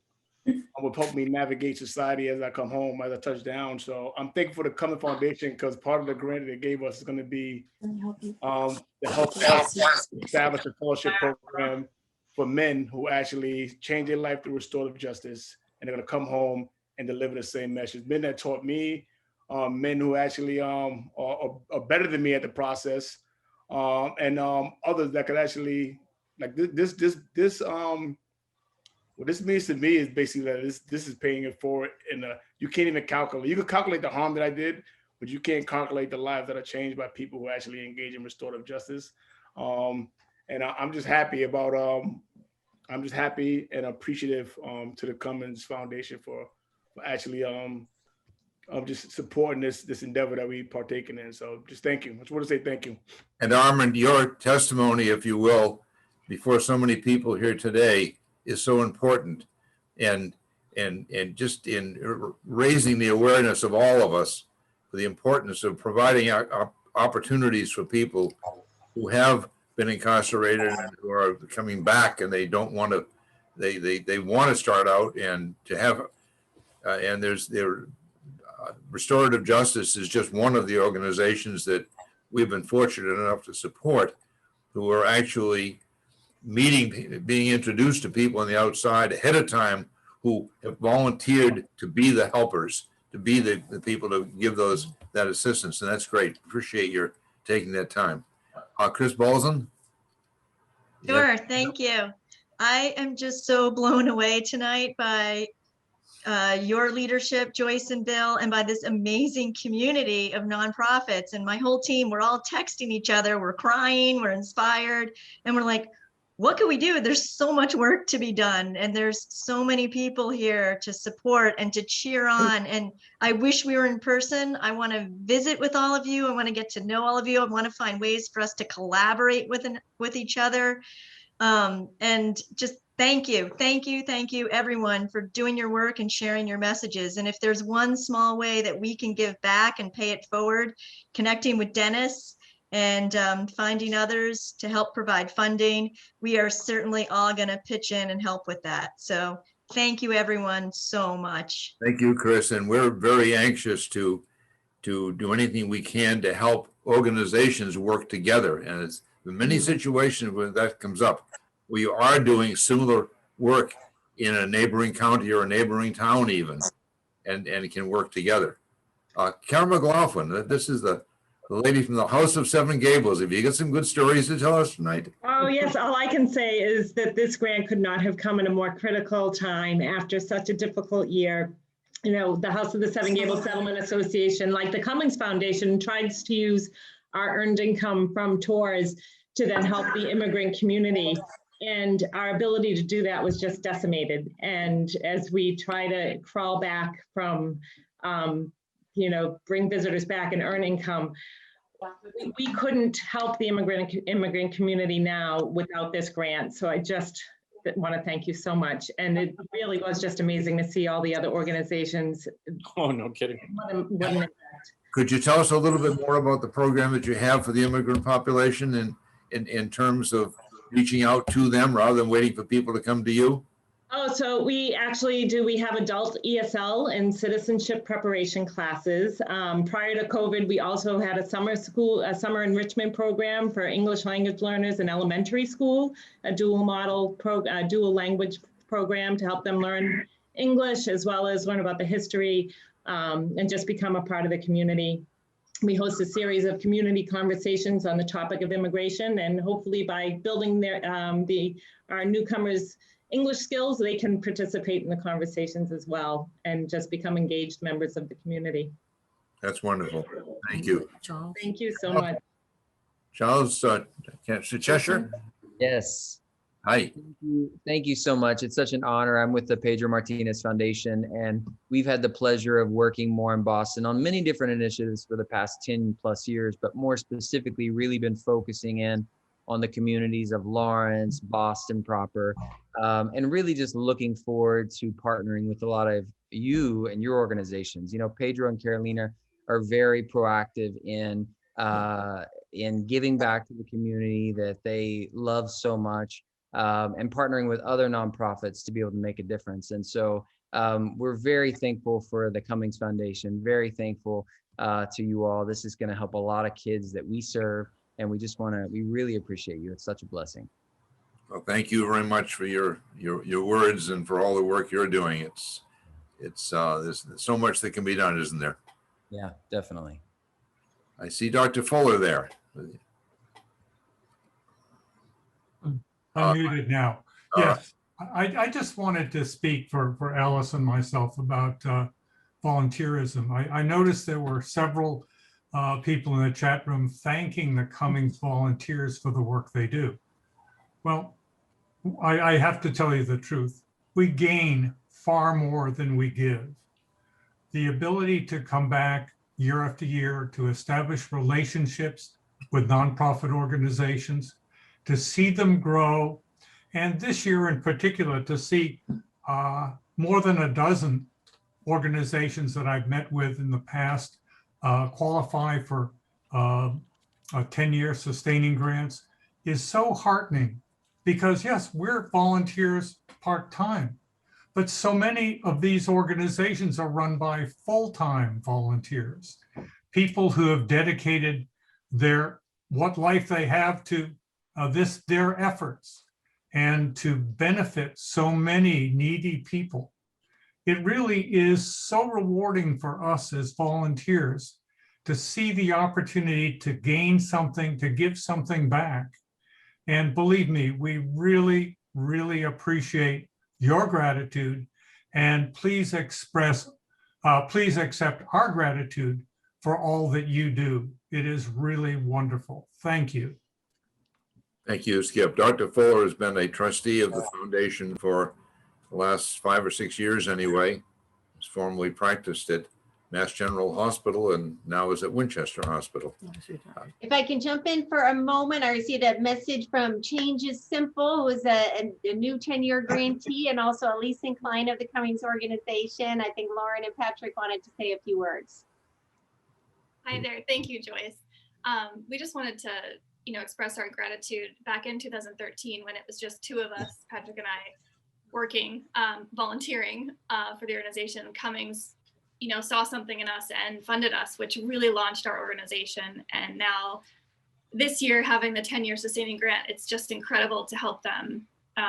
Will help me navigate society as I come home, as I touch down. So I'm thankful for the Cummings Foundation because part of the grant that they gave us is going to be to help us establish a fellowship program for men who actually change their life through restorative justice, and they're going to come home and deliver the same message. Men that taught me, men who actually are better than me at the process, and others that could actually like what this means to me is basically that this is paying it forward, and you can't even calculate. You can calculate the harm that I did, but you can't calculate the lives that are changed by people who actually engage in restorative justice. And I'm just happy about. I'm just happy and appreciative to the Cummings Foundation for actually just supporting this endeavor that we partaking in. So just thank you. I just want to say thank you. And Armand, your testimony, if you will, before so many people here today, is so important, and just in raising the awareness of all of us for the importance of providing opportunities for people who have been incarcerated and who are coming back, and they don't want to, they want to start out and to have, and restorative justice is just one of the organizations that we've been fortunate enough to support, who are actually being introduced to people on the outside ahead of time who have volunteered to be the helpers, to be the people to give that assistance. And that's great. Appreciate your taking that time. Chris Bolson? Sure, thank you. I am just so blown away tonight by your leadership, Joyce and Bill, and by this amazing community of nonprofits. And my whole team, we're all texting each other, we're crying, we're inspired, and we're like, what can we do? There's so much work to be done, and there's so many people here to support and to cheer on. And I wish we were in person. I want to visit with all of you. I want to get to know all of you. I want to find ways for us to collaborate with each other. And just thank you, everyone, for doing your work and sharing your messages. And if there's one small way that we can give back and pay it forward, connecting with Dennis and finding others to help provide funding, we are certainly all going to pitch in and help with that. So thank you, everyone, so much. Thank you, Chris. And we're very anxious to do anything we can to help organizations work together. And it's in many situations where that comes up, we are doing similar work in a neighboring county or a neighboring town even, and it can work together. Karen McLaughlin, this is the lady from the House of Seven Gables. Have you got some good stories to tell us tonight? Oh, yes. All I can say is that this grant could not have come in a more critical time after such a difficult year. You know, the House of the Seven Gables Settlement Association, like the Cummings Foundation, tries to use our earned income from tours to then help the immigrant community. And our ability to do that was just decimated. And as we try to crawl back from, bring visitors back and earn income, we couldn't help the immigrant community now without this grant. So I just want to thank you so much. And it really was just amazing to see all the other organizations. Oh, no kidding. What an impact. Could you tell us a little bit more about the program that you have for the immigrant population in terms of reaching out to them rather than waiting for people to come to you? Oh, so we actually do. We have adult ESL and citizenship preparation classes. Prior to COVID, we also had a summer enrichment program for English language learners in elementary school, a dual language program to help them learn English as well as learn about the history and just become a part of the community. We host a series of community conversations on the topic of immigration, and hopefully by building our newcomers' English skills, they can participate in the conversations as well and just become engaged members of the community. That's wonderful. Thank you. Thank you so much. Charles Cheshire? Yes. Hi. Thank you so much. It's such an honor. I'm with the Pedro Martinez Foundation, and we've had the pleasure of working more in Boston on many different initiatives for the past 10 plus years, but more specifically really been focusing in on the communities of Lawrence, Boston proper, and really just looking forward to partnering with a lot of you and your organizations. You know, Pedro and Carolina are very proactive in giving back to the community that they love so much, and partnering with other nonprofits to be able to make a difference. And so we're very thankful for the Cummings Foundation, very thankful to you all. This is going to help a lot of kids that we serve, and we really appreciate you. It's such a blessing. Well, thank you very much for your words and for all the work you're doing. There's so much that can be done, isn't there? Yeah, definitely. I see Dr. Fuller there. Unmuted now. Yes, I just wanted to speak for Alice and myself about volunteerism. I noticed there were several people in the chat room thanking the Cummings volunteers for the work they do. Well, I have to tell you the truth. We gain far more than we give. The ability to come back year after year, to establish relationships with nonprofit organizations, to see them grow, and this year in particular, to see more than a dozen organizations that I've met with in the past qualify for 10-year sustaining grants is so heartening, because yes, we're volunteers part-time, but so many of these organizations are run by full-time volunteers, people who have dedicated what life they have to their efforts and to benefit so many needy people. It really is so rewarding for us as volunteers to see the opportunity to gain something, to give something back. And believe me, we really, really appreciate your gratitude, and please accept our gratitude for all that you do. It is really wonderful. Thank you. Thank you, Skip. Dr. Fuller has been a trustee of the foundation for the last 5 or 6 years anyway. He's formerly practiced at Mass General Hospital and now is at Winchester Hospital. If I can jump in for a moment, I received a message from Change is Simple, who is a new 10-year grantee, and also Elise and Klein of the Cummings organization. I think Lauren and Patrick wanted to say a few words. Hi there. Thank you, Joyce. We just wanted to, express our gratitude. Back in 2013, when it was just two of us, Patrick and I, working, volunteering for the organization, Cummings, saw something in us and funded us, which really launched our organization. And now this year, having the 10-year sustaining grant, it's just incredible to help them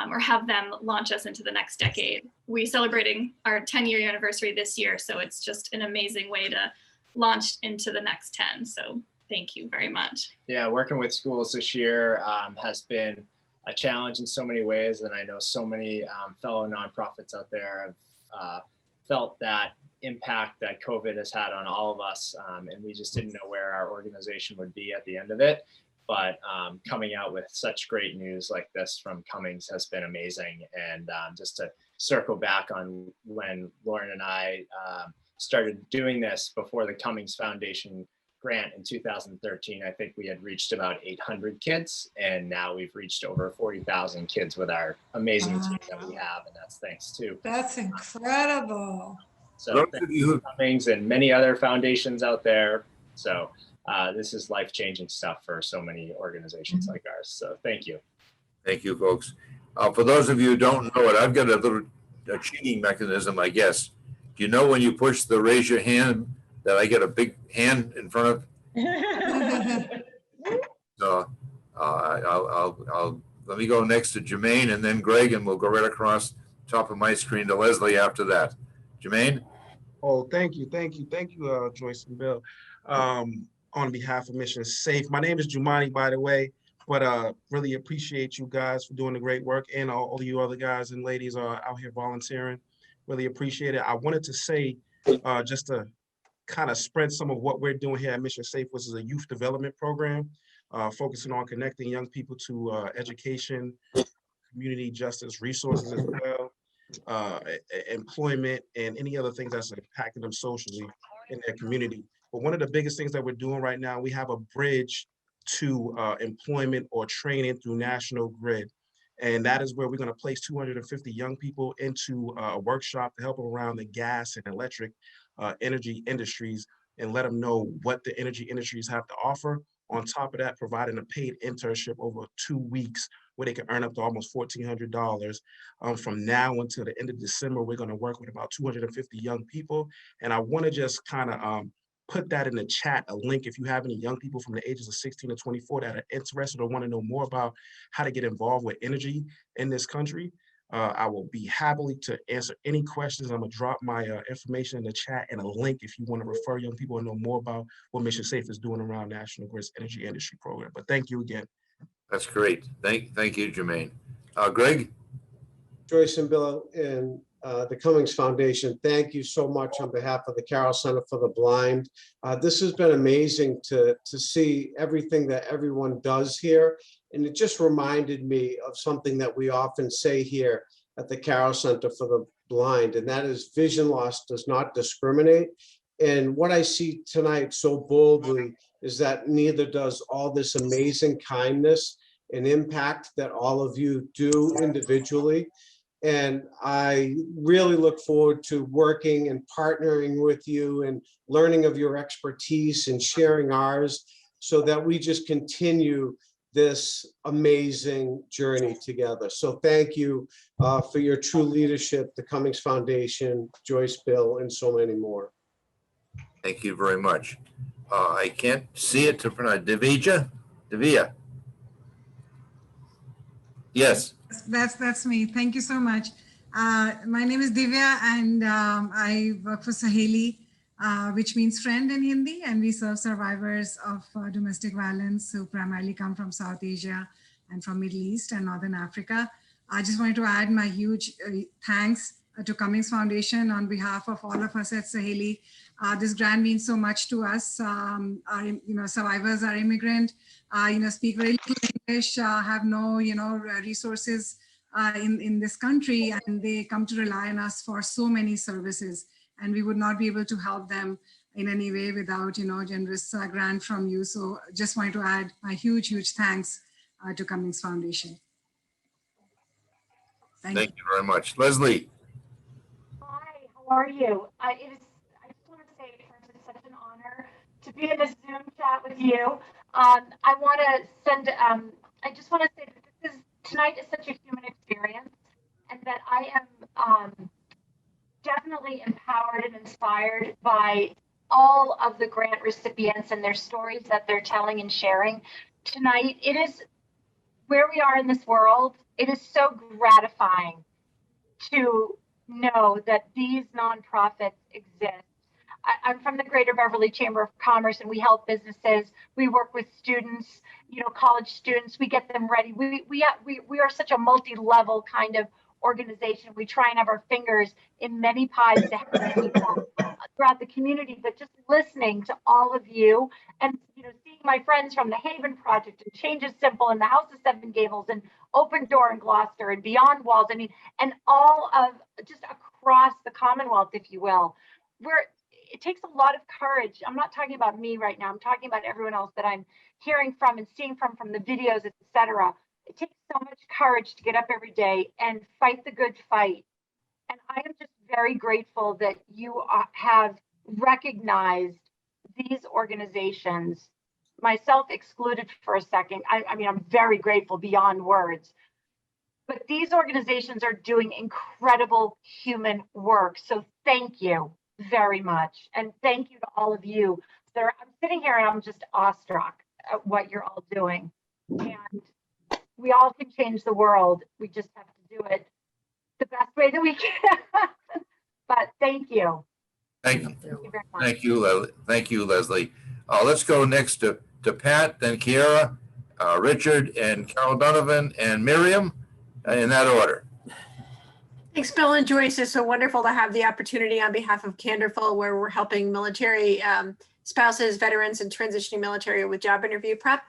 or have them launch us into the next decade. We're celebrating our 10-year anniversary this year, so it's just an amazing way to launch into the next 10. So thank you very much. Yeah, working with schools this year has been a challenge in so many ways. And I know so many fellow nonprofits out there have felt that impact that COVID has had on all of us. And we just didn't know where our organization would be at the end of it. But coming out with such great news like this from Cummings has been amazing. And just to circle back on when Lauren and I started doing this before the Cummings Foundation grant in 2013, I think we had reached about 800 kids, and now we've reached over 40,000 kids with our amazing team that we have, and that's thanks to. That's incredible. So thank you, Cummings, and many other foundations out there. So this is life-changing stuff for so many organizations like ours. So thank you. Thank you, folks. For those of you who don't know it, I've got a cheating mechanism, I guess. Do you know when you push the raise your hand that I get a big hand in front of? So I'll let me go next to Jermaine and then Greg, and we'll go right across the top of my screen to Leslie after that. Jermaine? Oh, thank you, Joyce and Bill. On behalf of Mission Safe, my name is Jumani, by the way, but really appreciate you guys for doing the great work, and all of you other guys and ladies are out here volunteering. Really appreciate it. I wanted to say, just to kind of spread some of what we're doing here at Mission Safe, which is a youth development program focusing on connecting young people to education, community justice, resources as well, employment, and any other things that's impacting them socially in their community. But one of the biggest things that we're doing right now, we have a bridge to employment or training through National Grid. And that is where we're going to place 250 young people into a workshop to help them around the gas and electric energy industries and let them know what the energy industries have to offer. On top of that, providing a paid internship over 2 weeks where they can earn up to almost $1,400. From now until the end of December, we're going to work with about 250 young people. And I want to just kind of put that in the chat, a link if you have any young people from the ages of 16 to 24 that are interested or want to know more about how to get involved with energy in this country. I will be happily to answer any questions. I'm gonna drop my information in the chat and a link if you want to refer young people and know more about what Mission Safe is doing around National Grid's energy industry program. But thank you again. That's great. Thank you, Jermaine. Greg? Joyce and Bill and the Cummings Foundation, thank you so much on behalf of the Carroll Center for the Blind. This has been amazing to see everything that everyone does here. And it just reminded me of something that we often say here at the Carroll Center for the Blind, and that is vision loss does not discriminate. And what I see tonight so boldly is that neither does all this amazing kindness and impact that all of you do individually. And I really look forward to working and partnering with you and learning of your expertise and sharing ours so that we just continue this amazing journey together. So thank you for your true leadership, the Cummings Foundation, Joyce, Bill, and so many more. Thank you very much. I can't see it to pronounce. Divya. Yes. That's me. Thank you so much. My name is Divya, and I work for Saheli, which means friend in Hindi, and we serve survivors of domestic violence who primarily come from South Asia and from Middle East and Northern Africa. I just wanted to add my huge thanks to Cummings Foundation on behalf of all of us at Saheli. This grant means so much to us. Our, survivors are immigrant, speak very little English, have no, resources in this country, and they come to rely on us for so many services. And we would not be able to help them in any way without, generous grant from you. So just wanted to add my huge, huge thanks to Cummings Foundation. Thank you very much. Leslie. Hi, how are you? I just want to say first, it's such an honor to be in this Zoom chat with you. I just want to say that tonight is such a human experience, and that I am definitely empowered and inspired by all of the grant recipients and their stories that they're telling and sharing tonight. It is where we are in this world. It is so gratifying to know that these nonprofits exist. I'm from the Greater Beverly Chamber of Commerce, and we help businesses. We work with students, college students. We get them ready. We are such a multi-level kind of organization. We try and have our fingers in many pies to help people throughout the community. But just listening to all of you, and seeing my friends from the Haven Project and Change is Simple and the House of Seven Gables and Open Door in Gloucester and Beyond Walls. And all of just across the Commonwealth, if you will, where it takes a lot of courage. I'm not talking about me right now. I'm talking about everyone else that I'm hearing from and seeing from the videos, etc. It takes so much courage to get up every day and fight the good fight. And I am just very grateful that you have recognized these organizations, myself excluded for a second. I mean, I'm very grateful beyond words. But these organizations are doing incredible human work. So thank you very much. And thank you to all of you. I'm sitting here and I'm just awestruck at what you're all doing. And we all can change the world. We just have to do it the best way that we can. But thank you. Thank you. Thank you very much. Thank you, Leslie. Let's go next to Pat, then Kiara, Richard, and Carol Donovan, and Miriam, in that order. Thanks, Bill and Joyce. It's so wonderful to have the opportunity on behalf of Canderful, where we're helping military spouses, veterans, and transitioning military with job interview prep.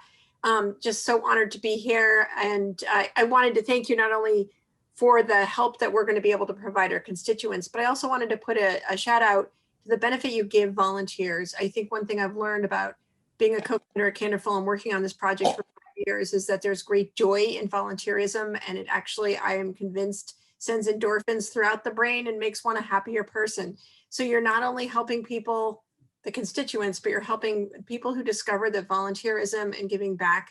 Just so honored to be here. And I wanted to thank you not only for the help that we're going to be able to provide our constituents, but I also wanted to put a shout out to the benefit you give volunteers. I think one thing I've learned about being a co-founder at Canderful and working on this project for 5 years is that there's great joy in volunteerism, and it actually, I am convinced, sends endorphins throughout the brain and makes one a happier person. So you're not only helping people, the constituents, but you're helping people who discover that volunteerism and giving back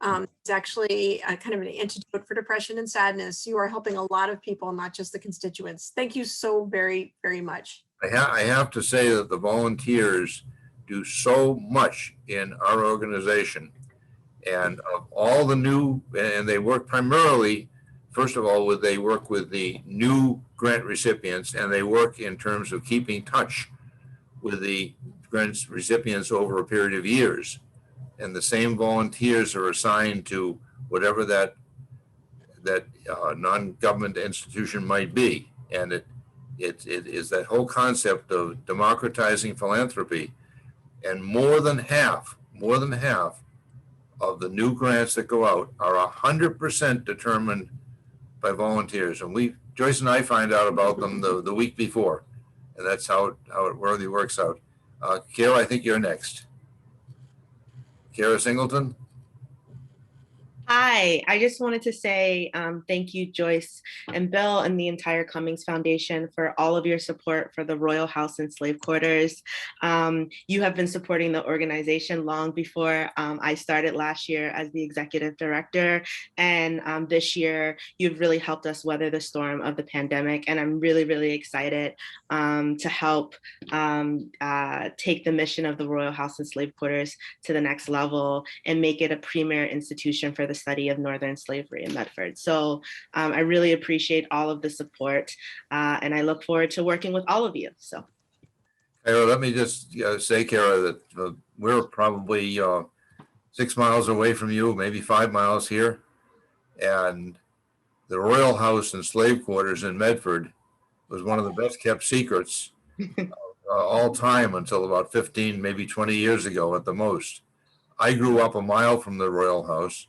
is actually a kind of an antidote for depression and sadness. You are helping a lot of people, not just the constituents. Thank you so very, very much. I have to say that the volunteers do so much in our organization, and of all the new, and they work primarily, first of all, they work with the new grant recipients, and they work in terms of keeping touch with the grant recipients over a period of years. And the same volunteers are assigned to whatever that non-government institution might be. And it is that whole concept of democratizing philanthropy. And more than half of the new grants that go out are 100% determined by volunteers. And Joyce and I find out about them the week before. And that's how it really works out. Kara, I think you're next. Kara Singleton. Hi, I just wanted to say thank you, Joyce and Bill and the entire Cummings Foundation for all of your support for the Royal House and Slave Quarters. You have been supporting the organization long before I started last year as the executive director. And this year, you've really helped us weather the storm of the pandemic. And I'm really, really excited to help take the mission of the Royal House and Slave Quarters to the next level and make it a premier institution for the study of Northern slavery in Medford. So I really appreciate all of the support and I look forward to working with all of you. So. Kara, let me just say, Kara, that we're probably 6 miles away from you, maybe 5 miles here. And the Royal House and Slave Quarters in Medford was one of the best kept secrets all time until about 15, maybe 20 years ago at the most. I grew up a mile from the Royal House.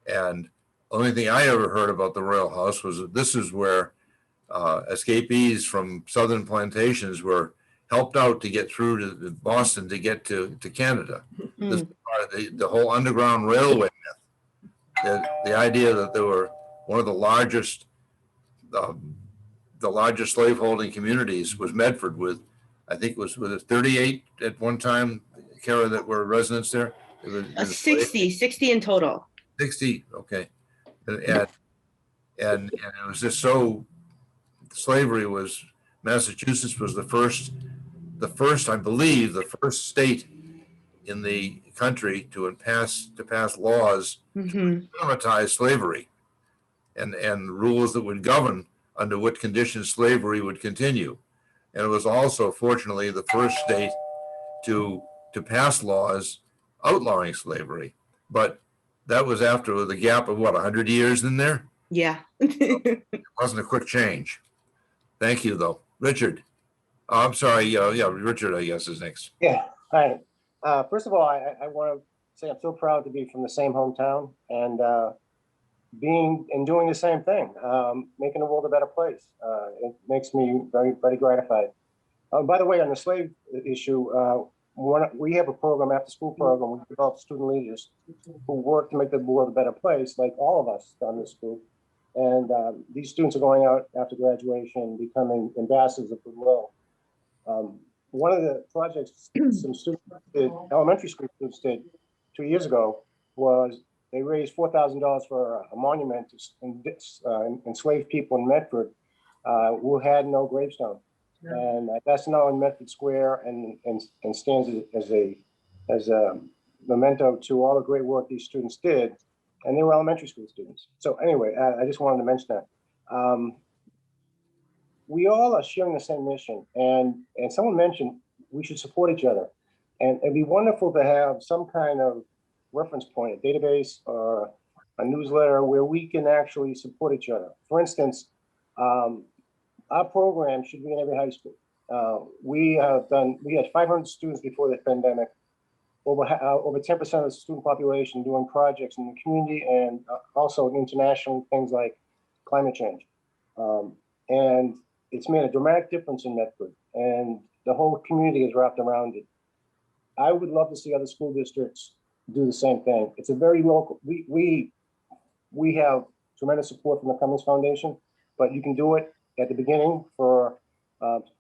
And the only thing I ever heard about the Royal House was that this is where escapees from southern plantations were helped out to get through to Boston to get to Canada. This, the whole Underground Railway myth, the idea that there were one of the largest slaveholding communities was Medford with, I think it was 38 at one time, Kara, that were residents there? It was 60 in total. 60, okay. And it was just so, slavery was, Massachusetts was the first, I believe, the first state in the country to pass laws to legitimize slavery and rules that would govern under what conditions slavery would continue. And it was also, fortunately, the first state to pass laws outlawing slavery. But that was after the gap of 100 years in there? Yeah. It wasn't a quick change. Thank you, though. Richard. Oh, I'm sorry. Yeah, Richard, I guess, is next. Yeah. Hi. First of all, I want to say I'm so proud to be from the same hometown and doing the same thing, making the world a better place. It makes me very, very gratified. By the way, on the slave issue, we have a program, after school program, we develop student leaders who work to make the world a better place, like all of us on this group. And these students are going out after graduation, becoming ambassadors of goodwill. One of the projects some students did, elementary school students did 2 years ago, was they raised $4,000 for a monument to enslaved people in Medford who had no gravestone. And that's now in Medford Square and stands as a memento to all the great work these students did. And they were elementary school students. So anyway, I just wanted to mention that. We all are sharing the same mission. And someone mentioned we should support each other. And it'd be wonderful to have some kind of reference point, a database or a newsletter where we can actually support each other. For instance, our program should be in every high school. We had 500 students before the pandemic, over 10% of the student population doing projects in the community and also international things like climate change. And it's made a dramatic difference in Medford, and the whole community is wrapped around it. I would love to see other school districts do the same thing. It's a very local, we have tremendous support from the Cummings Foundation, but you can do it at the beginning for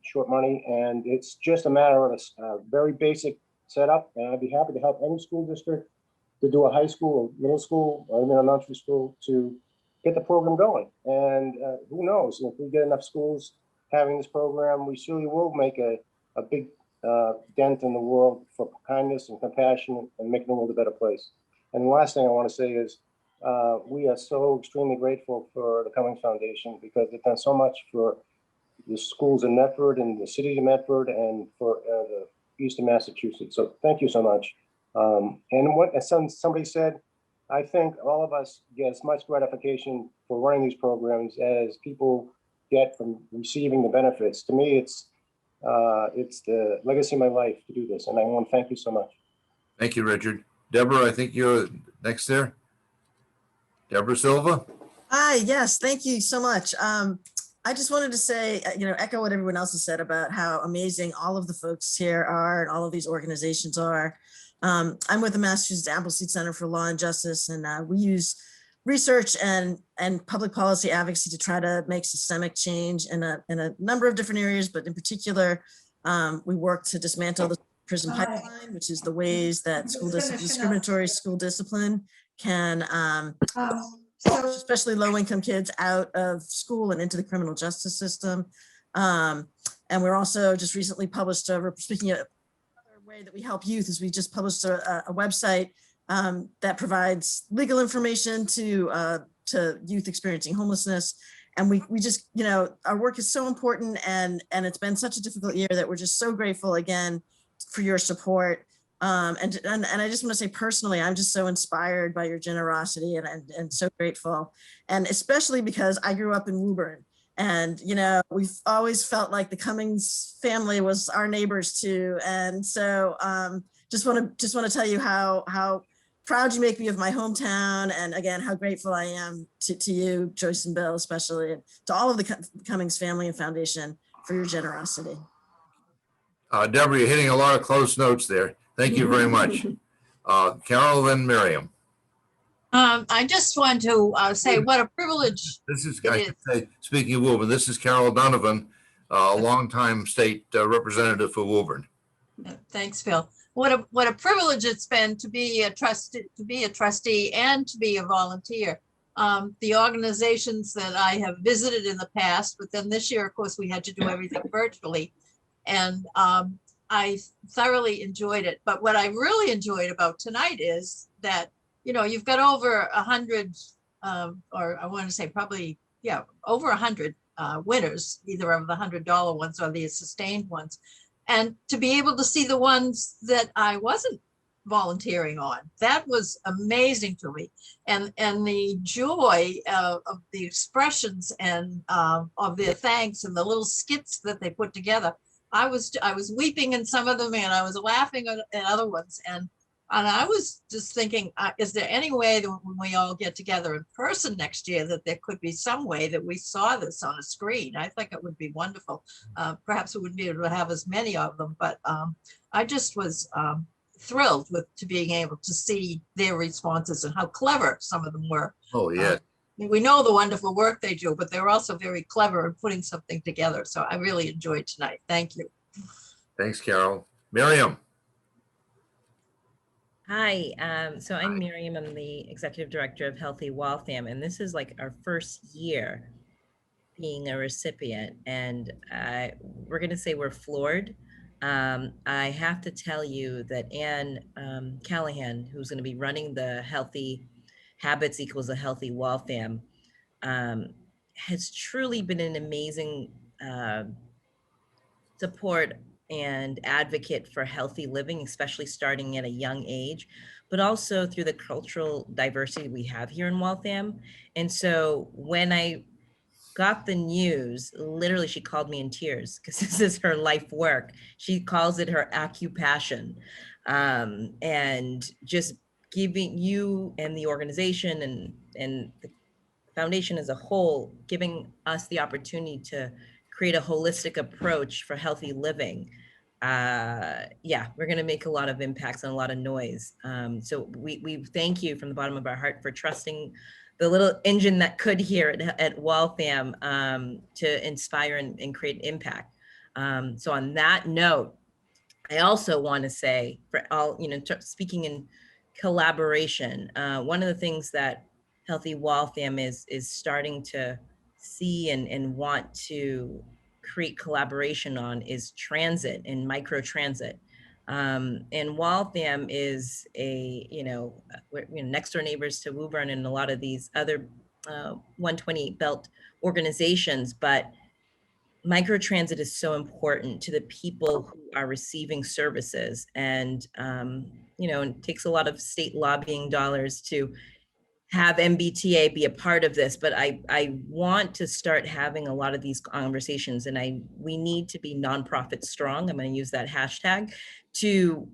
short money, and it's just a matter of a very basic setup, and I'd be happy to help any school district to do a high school, or middle school, or even elementary school to get the program going. And who knows, if we get enough schools having this program, we surely will make a big dent in the world for kindness and compassion and making the world a better place. And the last thing I want to say is we are so extremely grateful for the Cummings Foundation because they've done so much for the schools in Medford and the city of Medford and for the eastern Massachusetts. So thank you so much. And what, as somebody said, I think all of us get as much gratification for running these programs as people get from receiving the benefits. To me, it's the legacy of my life to do this, and I want to thank you so much. Thank you, Richard. Deborah, I think you're next there. Deborah Silva. Hi, yes, thank you so much. I just wanted to say, echo what everyone else has said about how amazing all of the folks here are and all of these organizations are. I'm with the Massachusetts Appleseed Center for Law and Justice, and we use research and public policy advocacy to try to make systemic change in a number of different areas, but in particular, we work to dismantle the prison pipeline, which is the ways that discriminatory school discipline can especially low-income kids out of school and into the criminal justice system. And we're also just recently published, speaking of another way that we help youth, is we just published a website that provides legal information to youth experiencing homelessness. And we just, our work is so important, and it's been such a difficult year that we're just so grateful again for your support. And I just want to say personally, I'm just so inspired by your generosity and so grateful. And especially because I grew up in Woburn, and, we've always felt like the Cummings family was our neighbors too. And so just want to tell you how proud you make me of my hometown. And again, how grateful I am to you, Joyce and Bill, especially, and to all of the Cummings family and foundation for your generosity. Deborah, you're hitting a lot of close notes there. Thank you very much. Carol, then Miriam. I just want to say what a privilege. This is, I should say, speaking of Woburn, this is Carol Donovan, a longtime state representative for Woburn. Thanks, Phil. What a privilege it's been to be a trustee and to be a volunteer. The organizations that I have visited in the past, but then this year, of course, we had to do everything virtually. And I thoroughly enjoyed it. But what I really enjoyed about tonight is that, you've got over 100, or I want to say probably, over 100 winners, either of the $100 ones or the sustained ones. And to be able to see the ones that I wasn't volunteering on, that was amazing to me. And the joy of the expressions and of their thanks and the little skits that they put together. I was weeping in some of them, and I was laughing in other ones. And I was just thinking, is there any way that when we all get together in person next year, that there could be some way that we saw this on a screen? I think it would be wonderful. Perhaps we wouldn't be able to have as many of them, but I just was thrilled to being able to see their responses and how clever some of them were. Oh, yeah. We know the wonderful work they do, but they're also very clever in putting something together. So I really enjoyed tonight. Thank you. Thanks, Carol. Miriam. Hi, so I'm Miriam. I'm the executive director of Healthy Waltham, and this is like our first year being a recipient, and we're going to say we're floored. I have to tell you that Ann Callahan, who's going to be running the Healthy Habits Equals a Healthy Waltham, has truly been an amazing support and advocate for healthy living, especially starting at a young age, but also through the cultural diversity we have here in Waltham. And so when I got the news, literally she called me in tears because this is her life work. She calls it her occupation. And just giving you and the organization and the foundation as a whole, giving us the opportunity to create a holistic approach for healthy living yeah, we're going to make a lot of impacts and a lot of noise. So we thank you from the bottom of our heart for trusting the little engine that could here at Waltham to inspire and create impact. So on that note, I also want to say for all, speaking in collaboration, one of the things that Healthy Waltham is starting to see and want to create collaboration on is transit and micro transit. And Waltham is we're next door neighbors to Woburn and a lot of these other 128 belt organizations, but microtransit is so important to the people who are receiving services. And, it takes a lot of state lobbying dollars to have MBTA be a part of this, but I want to start having a lot of these conversations, and we need to be nonprofit strong. I'm going to use that hashtag to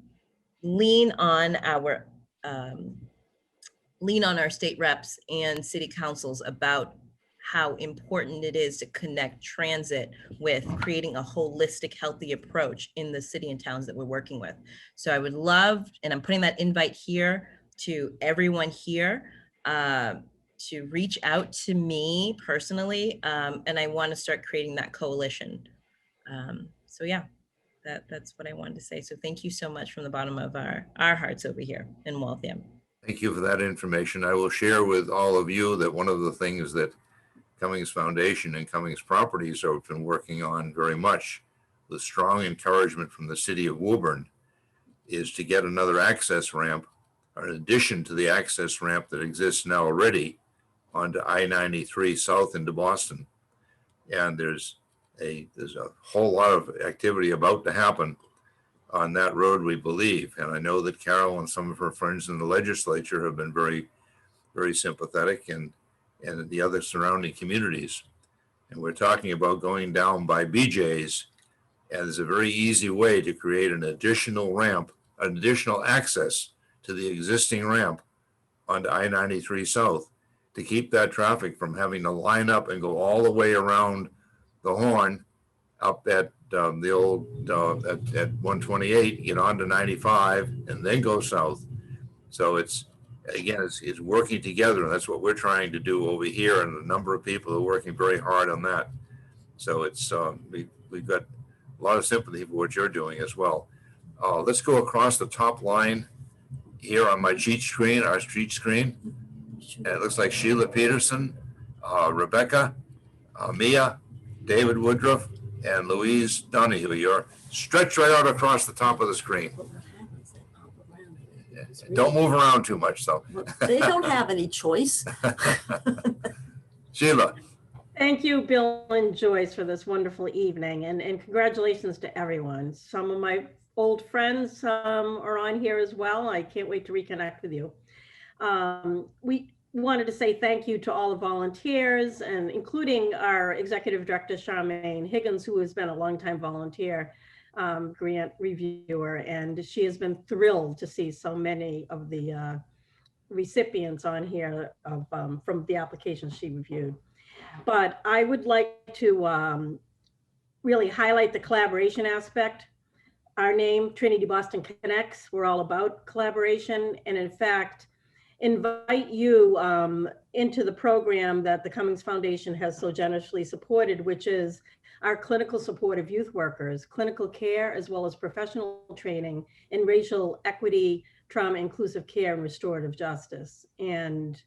lean on our state reps and city councils about how important it is to connect transit with creating a holistic, healthy approach in the city and towns that we're working with. So I would love, and I'm putting that invite here to everyone here, to reach out to me personally, and I want to start creating that coalition. So yeah, that's what I wanted to say. So thank you so much from the bottom of our hearts over here in Waltham. Thank you for that information. I will share with all of you that one of the things that Cummings Foundation and Cummings Properties have been working on very much, with strong encouragement from the city of Woburn, is to get another access ramp, or in addition to the access ramp that exists now already, onto I-93 south into Boston. And there's a whole lot of activity about to happen on that road, we believe. And I know that Carol and some of her friends in the legislature have been very, very sympathetic, and the other surrounding communities. And we're talking about going down by BJ's, and there's a very easy way to create an additional ramp, an additional access to the existing ramp onto I-93 South, to keep that traffic from having to line up and go all the way around the Horn up at the old at 128, get onto 95, and then go south. So it's working together, and that's what we're trying to do over here, and a number of people are working very hard on that. So it's we've got a lot of sympathy for what you're doing as well. Let's go across the top line here on my cheat screen, our street screen. And it looks like Sheila Peterson, Rebecca, Mia, David Woodruff, and Louise Donahue. You're stretched right out across the top of the screen. Don't move around too much, though. They don't have any choice. Sheila. Thank you, Bill and Joyce, for this wonderful evening, and congratulations to everyone. Some of my old friends are on here as well. I can't wait to reconnect with you. We wanted to say thank you to all the volunteers, and including our executive director, Charmaine Higgins, who has been a longtime volunteer grant reviewer, and she has been thrilled to see so many of the recipients on here from the applications she reviewed. But I would like to really highlight the collaboration aspect. Our name, Trinity Boston Connects, we're all about collaboration, and in fact, invite you into the program that the Cummings Foundation has so generously supported, which is our clinical support of youth workers, clinical care, as well as professional training in racial equity, trauma inclusive care, and restorative justice. And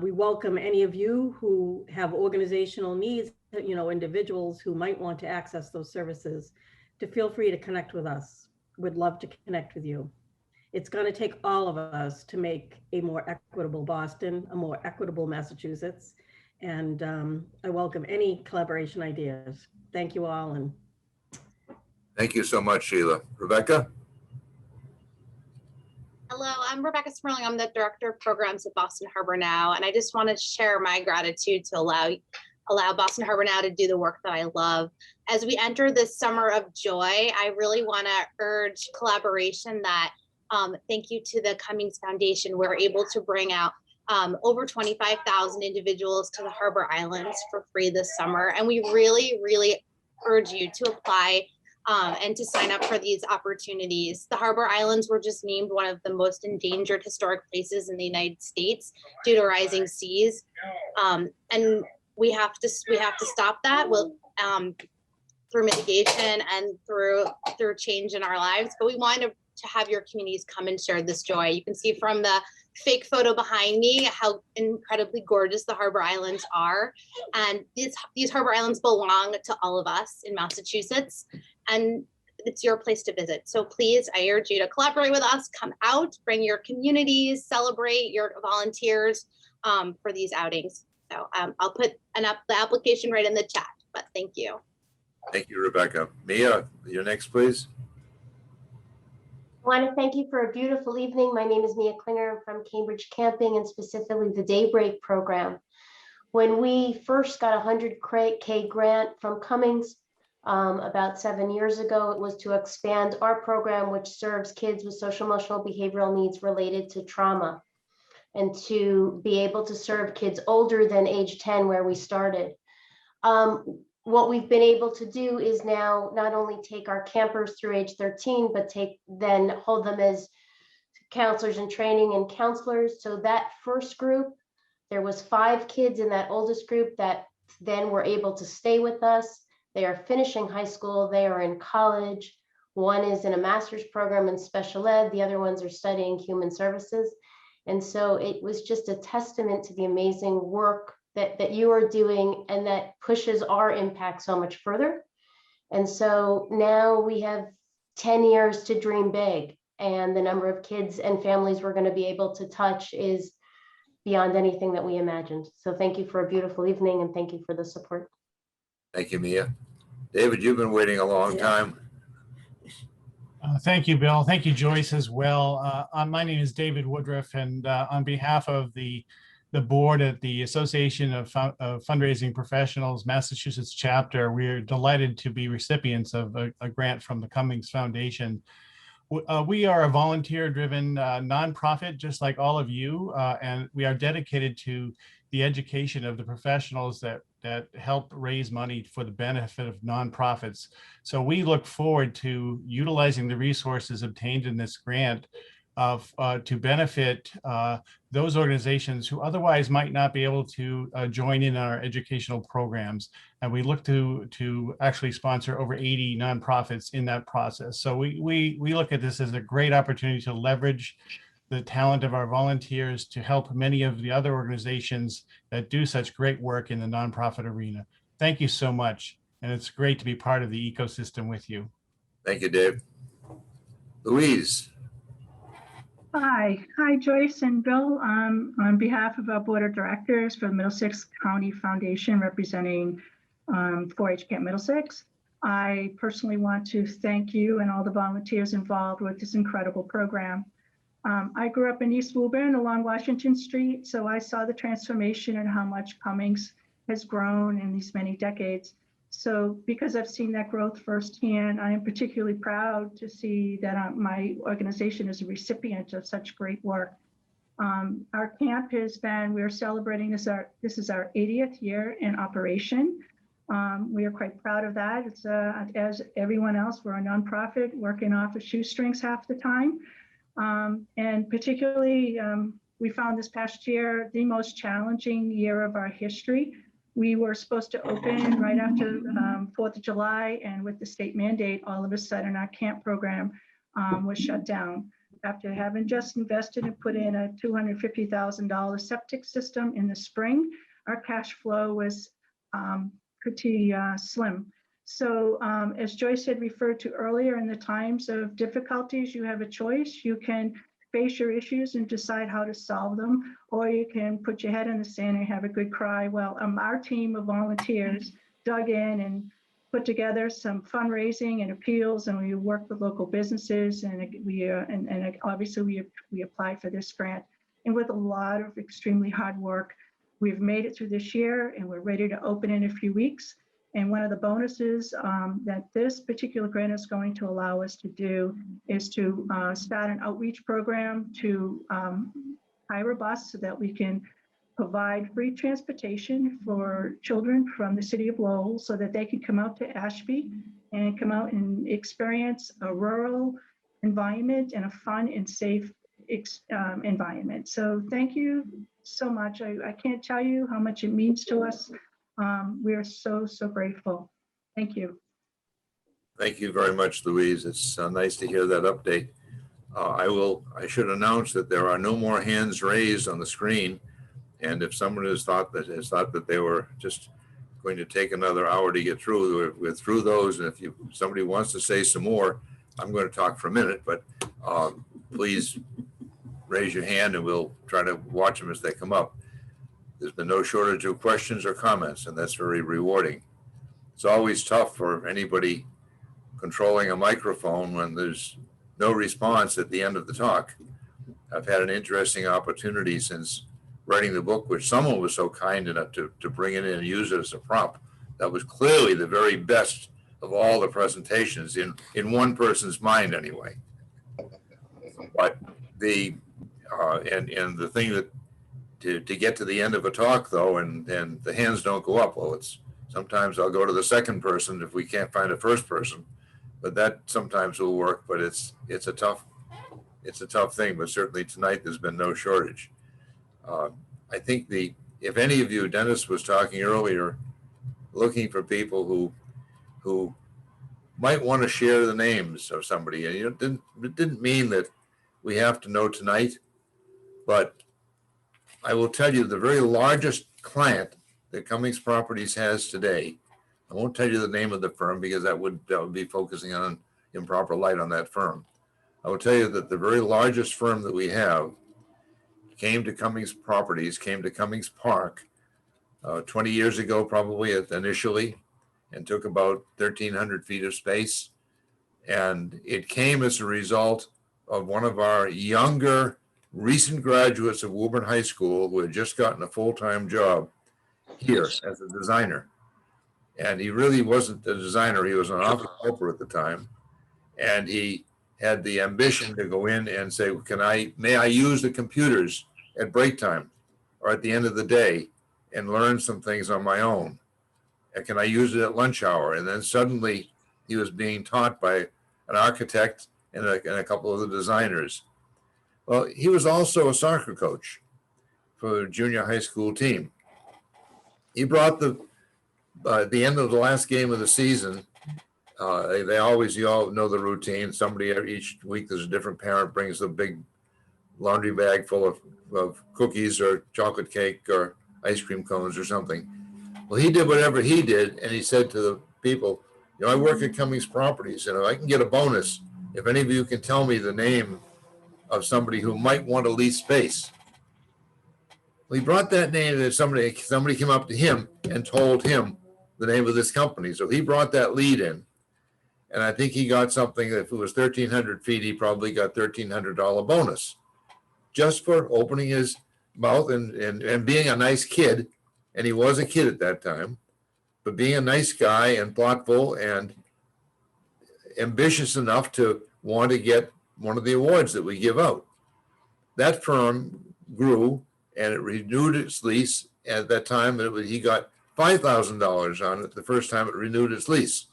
we welcome any of you who have organizational needs, individuals who might want to access those services, to feel free to connect with us. We'd love to connect with you. It's going to take all of us to make a more equitable Boston, a more equitable Massachusetts. And I welcome any collaboration ideas. Thank you all. And thank you so much, Sheila. Rebecca? Hello, I'm Rebecca Sperling. I'm the Director of Programs at Boston Harbor Now, and I just want to share my gratitude to allow Boston Harbor Now to do the work that I love. As we enter this summer of joy, I really want to urge collaboration. That thank you to the Cummings Foundation. We're able to bring out over 25,000 individuals to the Harbor Islands for free this summer, and we really, really urge you to apply and to sign up for these opportunities. The Harbor Islands were just named one of the most endangered historic places in the United States due to rising seas. And we have to stop that through mitigation and through change in our lives. But we wanted to have your communities come and share this joy. You can see from the fake photo behind me how incredibly gorgeous the Harbor Islands are. And these Harbor Islands belong to all of us in Massachusetts, and it's your place to visit. So please, I urge you to collaborate with us, come out, bring your communities, celebrate your volunteers for these outings. So I'll put the application right in the chat, but thank you. Thank you, Rebecca. Mia, you're next, please. I want to thank you for a beautiful evening. My name is Mia Klinger. I'm from Cambridge Camping and specifically the Daybreak program. When we first got a 100K grant from Cummings about 7 years ago, it was to expand our program, which serves kids with social emotional behavioral needs related to trauma, and to be able to serve kids older than age 10 where we started. What we've been able to do is now not only take our campers through age 13, but then hold them as counselors in training and counselors. So that first group, there was 5 kids in that oldest group that then were able to stay with us. They are finishing high school, they are in college. One is in a master's program in special ed, the other ones are studying human services. And so it was just a testament to the amazing work that you are doing, and that pushes our impact so much further. And so now we have 10 years to dream big, and the number of kids and families we're going to be able to touch is beyond anything that we imagined. So thank you for a beautiful evening, and thank you for the support. Thank you, Mia. David, you've been waiting a long time. Thank you, Bill. Thank you, Joyce, as well. My name is David Woodruff, and on behalf of the board at the Association of Fundraising Professionals Massachusetts chapter, we're delighted to be recipients of a grant from the Cummings Foundation. We are a volunteer-driven nonprofit, just like all of you, and we are dedicated to the education of the professionals that help raise money for the benefit of nonprofits. So we look forward to utilizing the resources obtained in this grant to benefit those organizations who otherwise might not be able to join in our educational programs. And we look to actually sponsor over 80 nonprofits in that process. So we look at this as a great opportunity to leverage the talent of our volunteers to help many of the other organizations that do such great work in the nonprofit arena. Thank you so much. And it's great to be part of the ecosystem with you. Thank you, Dave. Louise. Hi, Joyce and Bill. On behalf of our board of directors for the Middlesex County Foundation representing 4-H Camp Middlesex, I personally want to thank you and all the volunteers involved with this incredible program. I grew up in East Woburn along Washington Street, so I saw the transformation and how much Cummings has grown in these many decades. So because I've seen that growth firsthand, I am particularly proud to see that my organization is a recipient of such great work. Our camp we're celebrating this is our 80th year in operation. We are quite proud of that. It's as everyone else, we're a nonprofit working off of shoestrings half the time. And particularly, we found this past year the most challenging year of our history. We were supposed to open right after 4th of July, and with the state mandate, all of a sudden our camp program was shut down. After having just invested and put in a $250,000 septic system in the spring, our cash flow was pretty slim. So as Joyce had referred to earlier, in the times of difficulties, you have a choice. You can face your issues and decide how to solve them, or you can put your head in the sand and have a good cry. Well, our team of volunteers dug in and put together some fundraising and appeals, and we worked with local businesses, and obviously we applied for this grant. And with a lot of extremely hard work, we've made it through this year, and we're ready to open in a few weeks. And one of the bonuses that this particular grant is going to allow us to do is to start an outreach program to hire a bus so that we can provide free transportation for children from the city of Lowell so that they can come out to Ashby and come out and experience a rural environment and a fun and safe environment. So thank you so much. I can't tell you how much it means to us. We are so, so grateful. Thank you. Thank you very much, Louise. It's nice to hear that update. I should announce that there are no more hands raised on the screen. And if someone has thought that they were just going to take another hour to get through, we're through those. And if somebody wants to say some more, I'm going to talk for a minute, but please raise your hand and we'll try to watch them as they come up. There's been no shortage of questions or comments, and that's very rewarding. It's always tough for anybody controlling a microphone when there's no response at the end of the talk. I've had an interesting opportunity since writing the book, which someone was so kind enough to bring it in and use it as a prompt. That was clearly the very best of all the presentations in one person's mind anyway. But the thing that to get to the end of a talk though, and the hands don't go up. Well, sometimes I'll go to the second person if we can't find a first person, but that sometimes will work. But it's a tough thing. But certainly tonight there's been no shortage. I think if any of you, Dennis was talking earlier, looking for people who might want to share the names of somebody, and it didn't mean that we have to know tonight, but I will tell you the very largest client that Cummings Properties has today. I won't tell you the name of the firm because that would be focusing on improper light on that firm. I will tell you that the very largest firm that we have came to Cummings Properties, came to Cummings Park 20 years ago, probably initially, and took about 1,300 feet of space. And it came as a result of one of our younger recent graduates of Woburn High School who had just gotten a full-time job here as a designer. And he really wasn't a designer. He was an office helper at the time. And he had the ambition to go in and say, may I use the computers at break time or at the end of the day and learn some things on my own? And can I use it at lunch hour? And then suddenly he was being taught by an architect and a couple of the designers. Well, he was also a soccer coach for a junior high school team. He brought at the end of the last game of the season, you all know the routine. Somebody each week, there's a different parent brings a big laundry bag full of cookies or chocolate cake or ice cream cones or something. Well, he did whatever he did, and he said to the people, I work at Cummings Properties, and I can get a bonus if any of you can tell me the name of somebody who might want to lease space. Well, he brought that name that somebody came up to him and told him the name of this company. So he brought that lead in. And I think he got something, if it was 1,300 feet, he probably got $1,300 bonus just for opening his mouth and being a nice kid. And he was a kid at that time, but being a nice guy and thoughtful and ambitious enough to want to get one of the awards that we give out. That firm grew and it renewed its lease. At that time, he got $5,000 on it the first time it renewed its lease.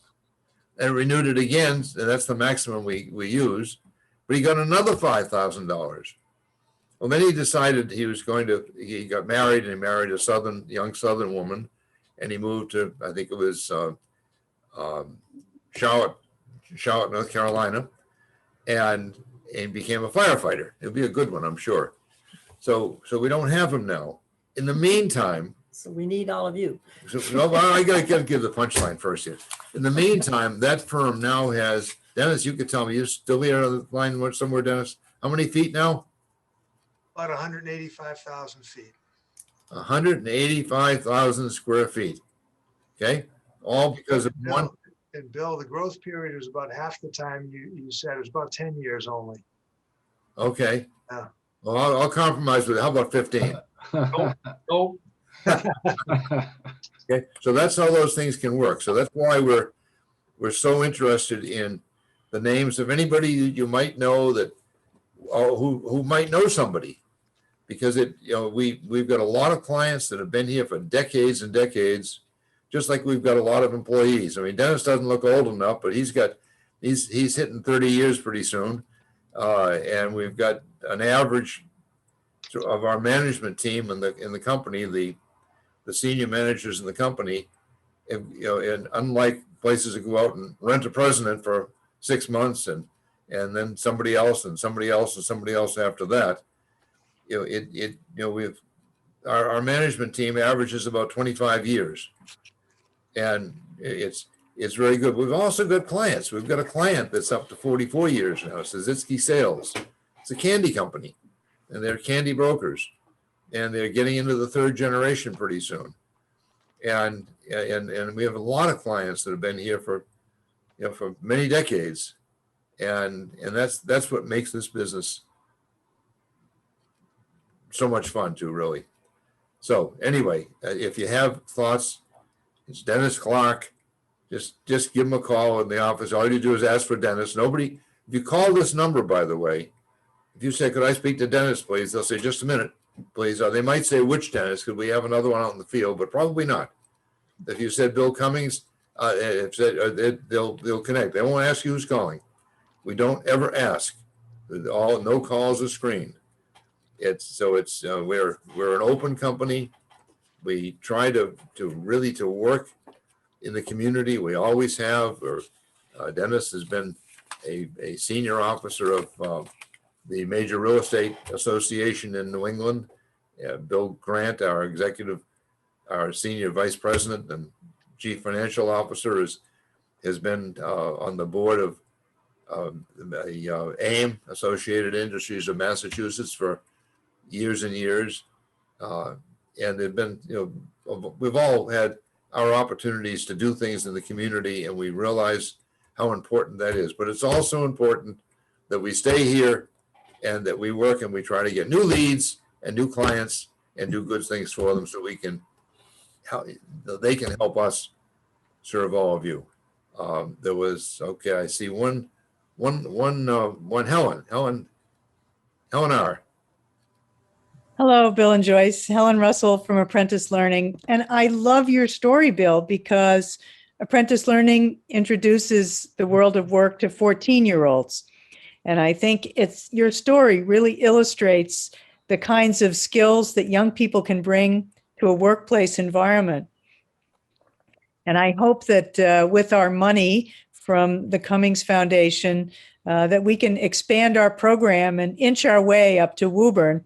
And renewed it again, and that's the maximum we use. But he got another $5,000. Well, then he decided he got married, and he married a young Southern woman, and he moved to, I think it was Charlotte, North Carolina, and became a firefighter. It'll be a good one, I'm sure. So we don't have him now. In the meantime, So we need all of you. I got to give the punchline first here. In the meantime, that firm now has, Dennis, you could tell me, you're still here on the line somewhere, Dennis. How many feet now? About 185,000 feet. 185,000 square feet. Okay. All because of one. And Bill, the growth period was about half the time you said. It was about 10 years only. Okay. Yeah. Well, I'll compromise with it. How about 15? Nope. Okay, so that's how those things can work. So that's why we're so interested in the names of anybody you might know that, or who might know somebody, because we've got a lot of clients that have been here for decades and decades. just like we've got a lot of employees. I mean, Dennis doesn't look old enough, but he's hitting 30 years pretty soon. And we've got an average of our management team in the company, the senior managers in the company, and unlike places that go out and rent a president for 6 months and then somebody else and somebody else and somebody else after that, we've our management team averages about 25 years, and it's very good. We've also got clients. We've got a client that's up to 44 years now, Szyczki Sales. It's a candy company, and they're candy brokers, and they're getting into the third generation pretty soon. And we have a lot of clients that have been here for many decades, and that's what makes this business so much fun too, really. So anyway, if you have thoughts, it's Dennis Clark. Just give him a call in the office. All you do is ask for Dennis. If you call this number, by the way, if you say, "Could I speak to Dennis, please?" They'll say, "Just a minute, please." Or they might say, "Which Dennis?" Because we have another one out in the field, but probably not. If you said Bill Cummings, they'll connect. They won't ask you who's calling. We don't ever ask. No calls are screened. We're an open company. We try to really work in the community. We always have. Dennis has been a senior officer of the Major Real Estate Association in New England. Bill Grant, our senior vice president and chief financial officer, has been on the board of AIM, Associated Industries of Massachusetts, for years and years. And they've been, we've all had our opportunities to do things in the community, and we realize how important that is. But it's also important that we stay here and that we work and we try to get new leads and new clients and do good things for them so they can help us serve all of you. I see one Helen R. Hello, Bill and Joyce. Helen Russell from Apprentice Learning. And I love your story, Bill, because Apprentice Learning introduces the world of work to 14-year-olds. And I think your story really illustrates the kinds of skills that young people can bring to a workplace environment. And I hope that with our money from the Cummings Foundation, that we can expand our program and inch our way up to Woburn.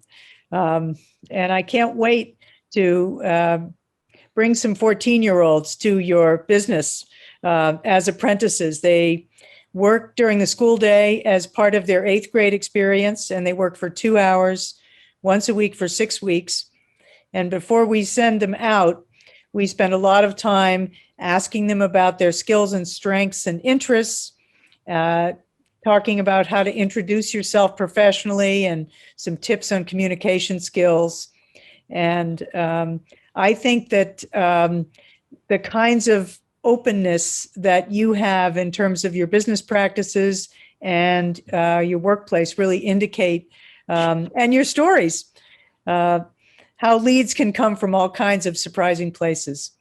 And I can't wait to bring some 14-year-olds to your business as apprentices. They work during the school day as part of their 8th grade experience, and they work for 2 hours once a week for 6 weeks. And before we send them out, we spend a lot of time asking them about their skills and strengths and interests, talking about how to introduce yourself professionally and some tips on communication skills. And I think that the kinds of openness that you have in terms of your business practices and your workplace really indicate, and your stories, how leads can come from all kinds of surprising places.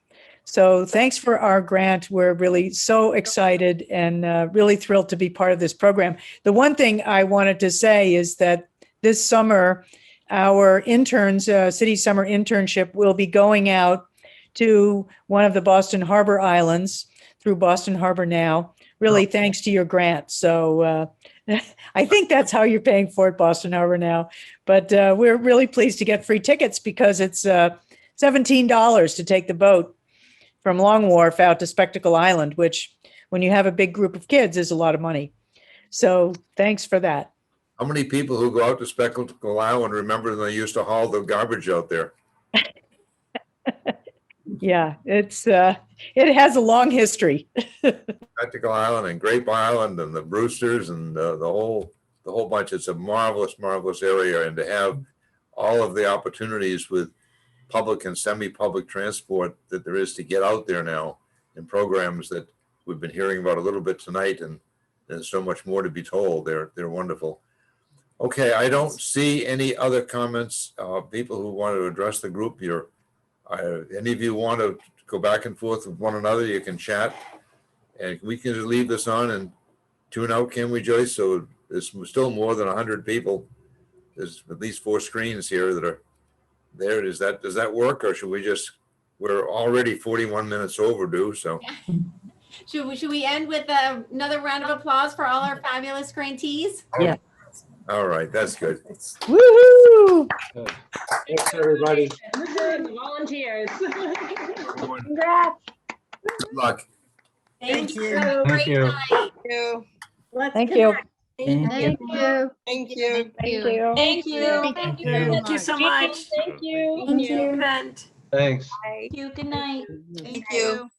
So thanks for our grant. We're really so excited and really thrilled to be part of this program. The one thing I wanted to say is that this summer, our interns, City Summer Internship, will be going out to one of the Boston Harbor Islands through Boston Harbor Now, really thanks to your grant. So I think that's how you're paying for it, Boston Harbor Now. But we're really pleased to get free tickets because it's $17 to take the boat from Long Wharf out to Spectacle Island, which when you have a big group of kids is a lot of money. So thanks for that. How many people who go out to Spectacle Island remember they used to haul the garbage out there? Yeah, it has a long history. Spectacle Island and Grape Island and the Brewsters and the whole bunch. It's a marvelous, marvelous area, and to have all of the opportunities with public and semi-public transport that there is to get out there now, and programs that we've been hearing about a little bit tonight, and there's so much more to be told. They're wonderful. Okay, I don't see any other comments. People who want to address the group, you're Any of you want to go back and forth with one another, you can chat. And we can just leave this on and tune out, can we, Joyce? So there's still more than 100 people. There's at least 4 screens here that are there. Does that work, or should we just, we're already 41 minutes overdue, so. Should we end with another round of applause for all our fabulous grantees? Yeah. All right, that's good. Woohoo! Thanks, everybody. Volunteers. Congrats. Good luck. Thank you. Thank Have a great you. night. Let's Thank you. connect. Thank you. Thank you. Thank you. Thank you. Thank Thank you so much. Thank you. Thank you. Event. Thanks. Thank you. Good night. Thank you.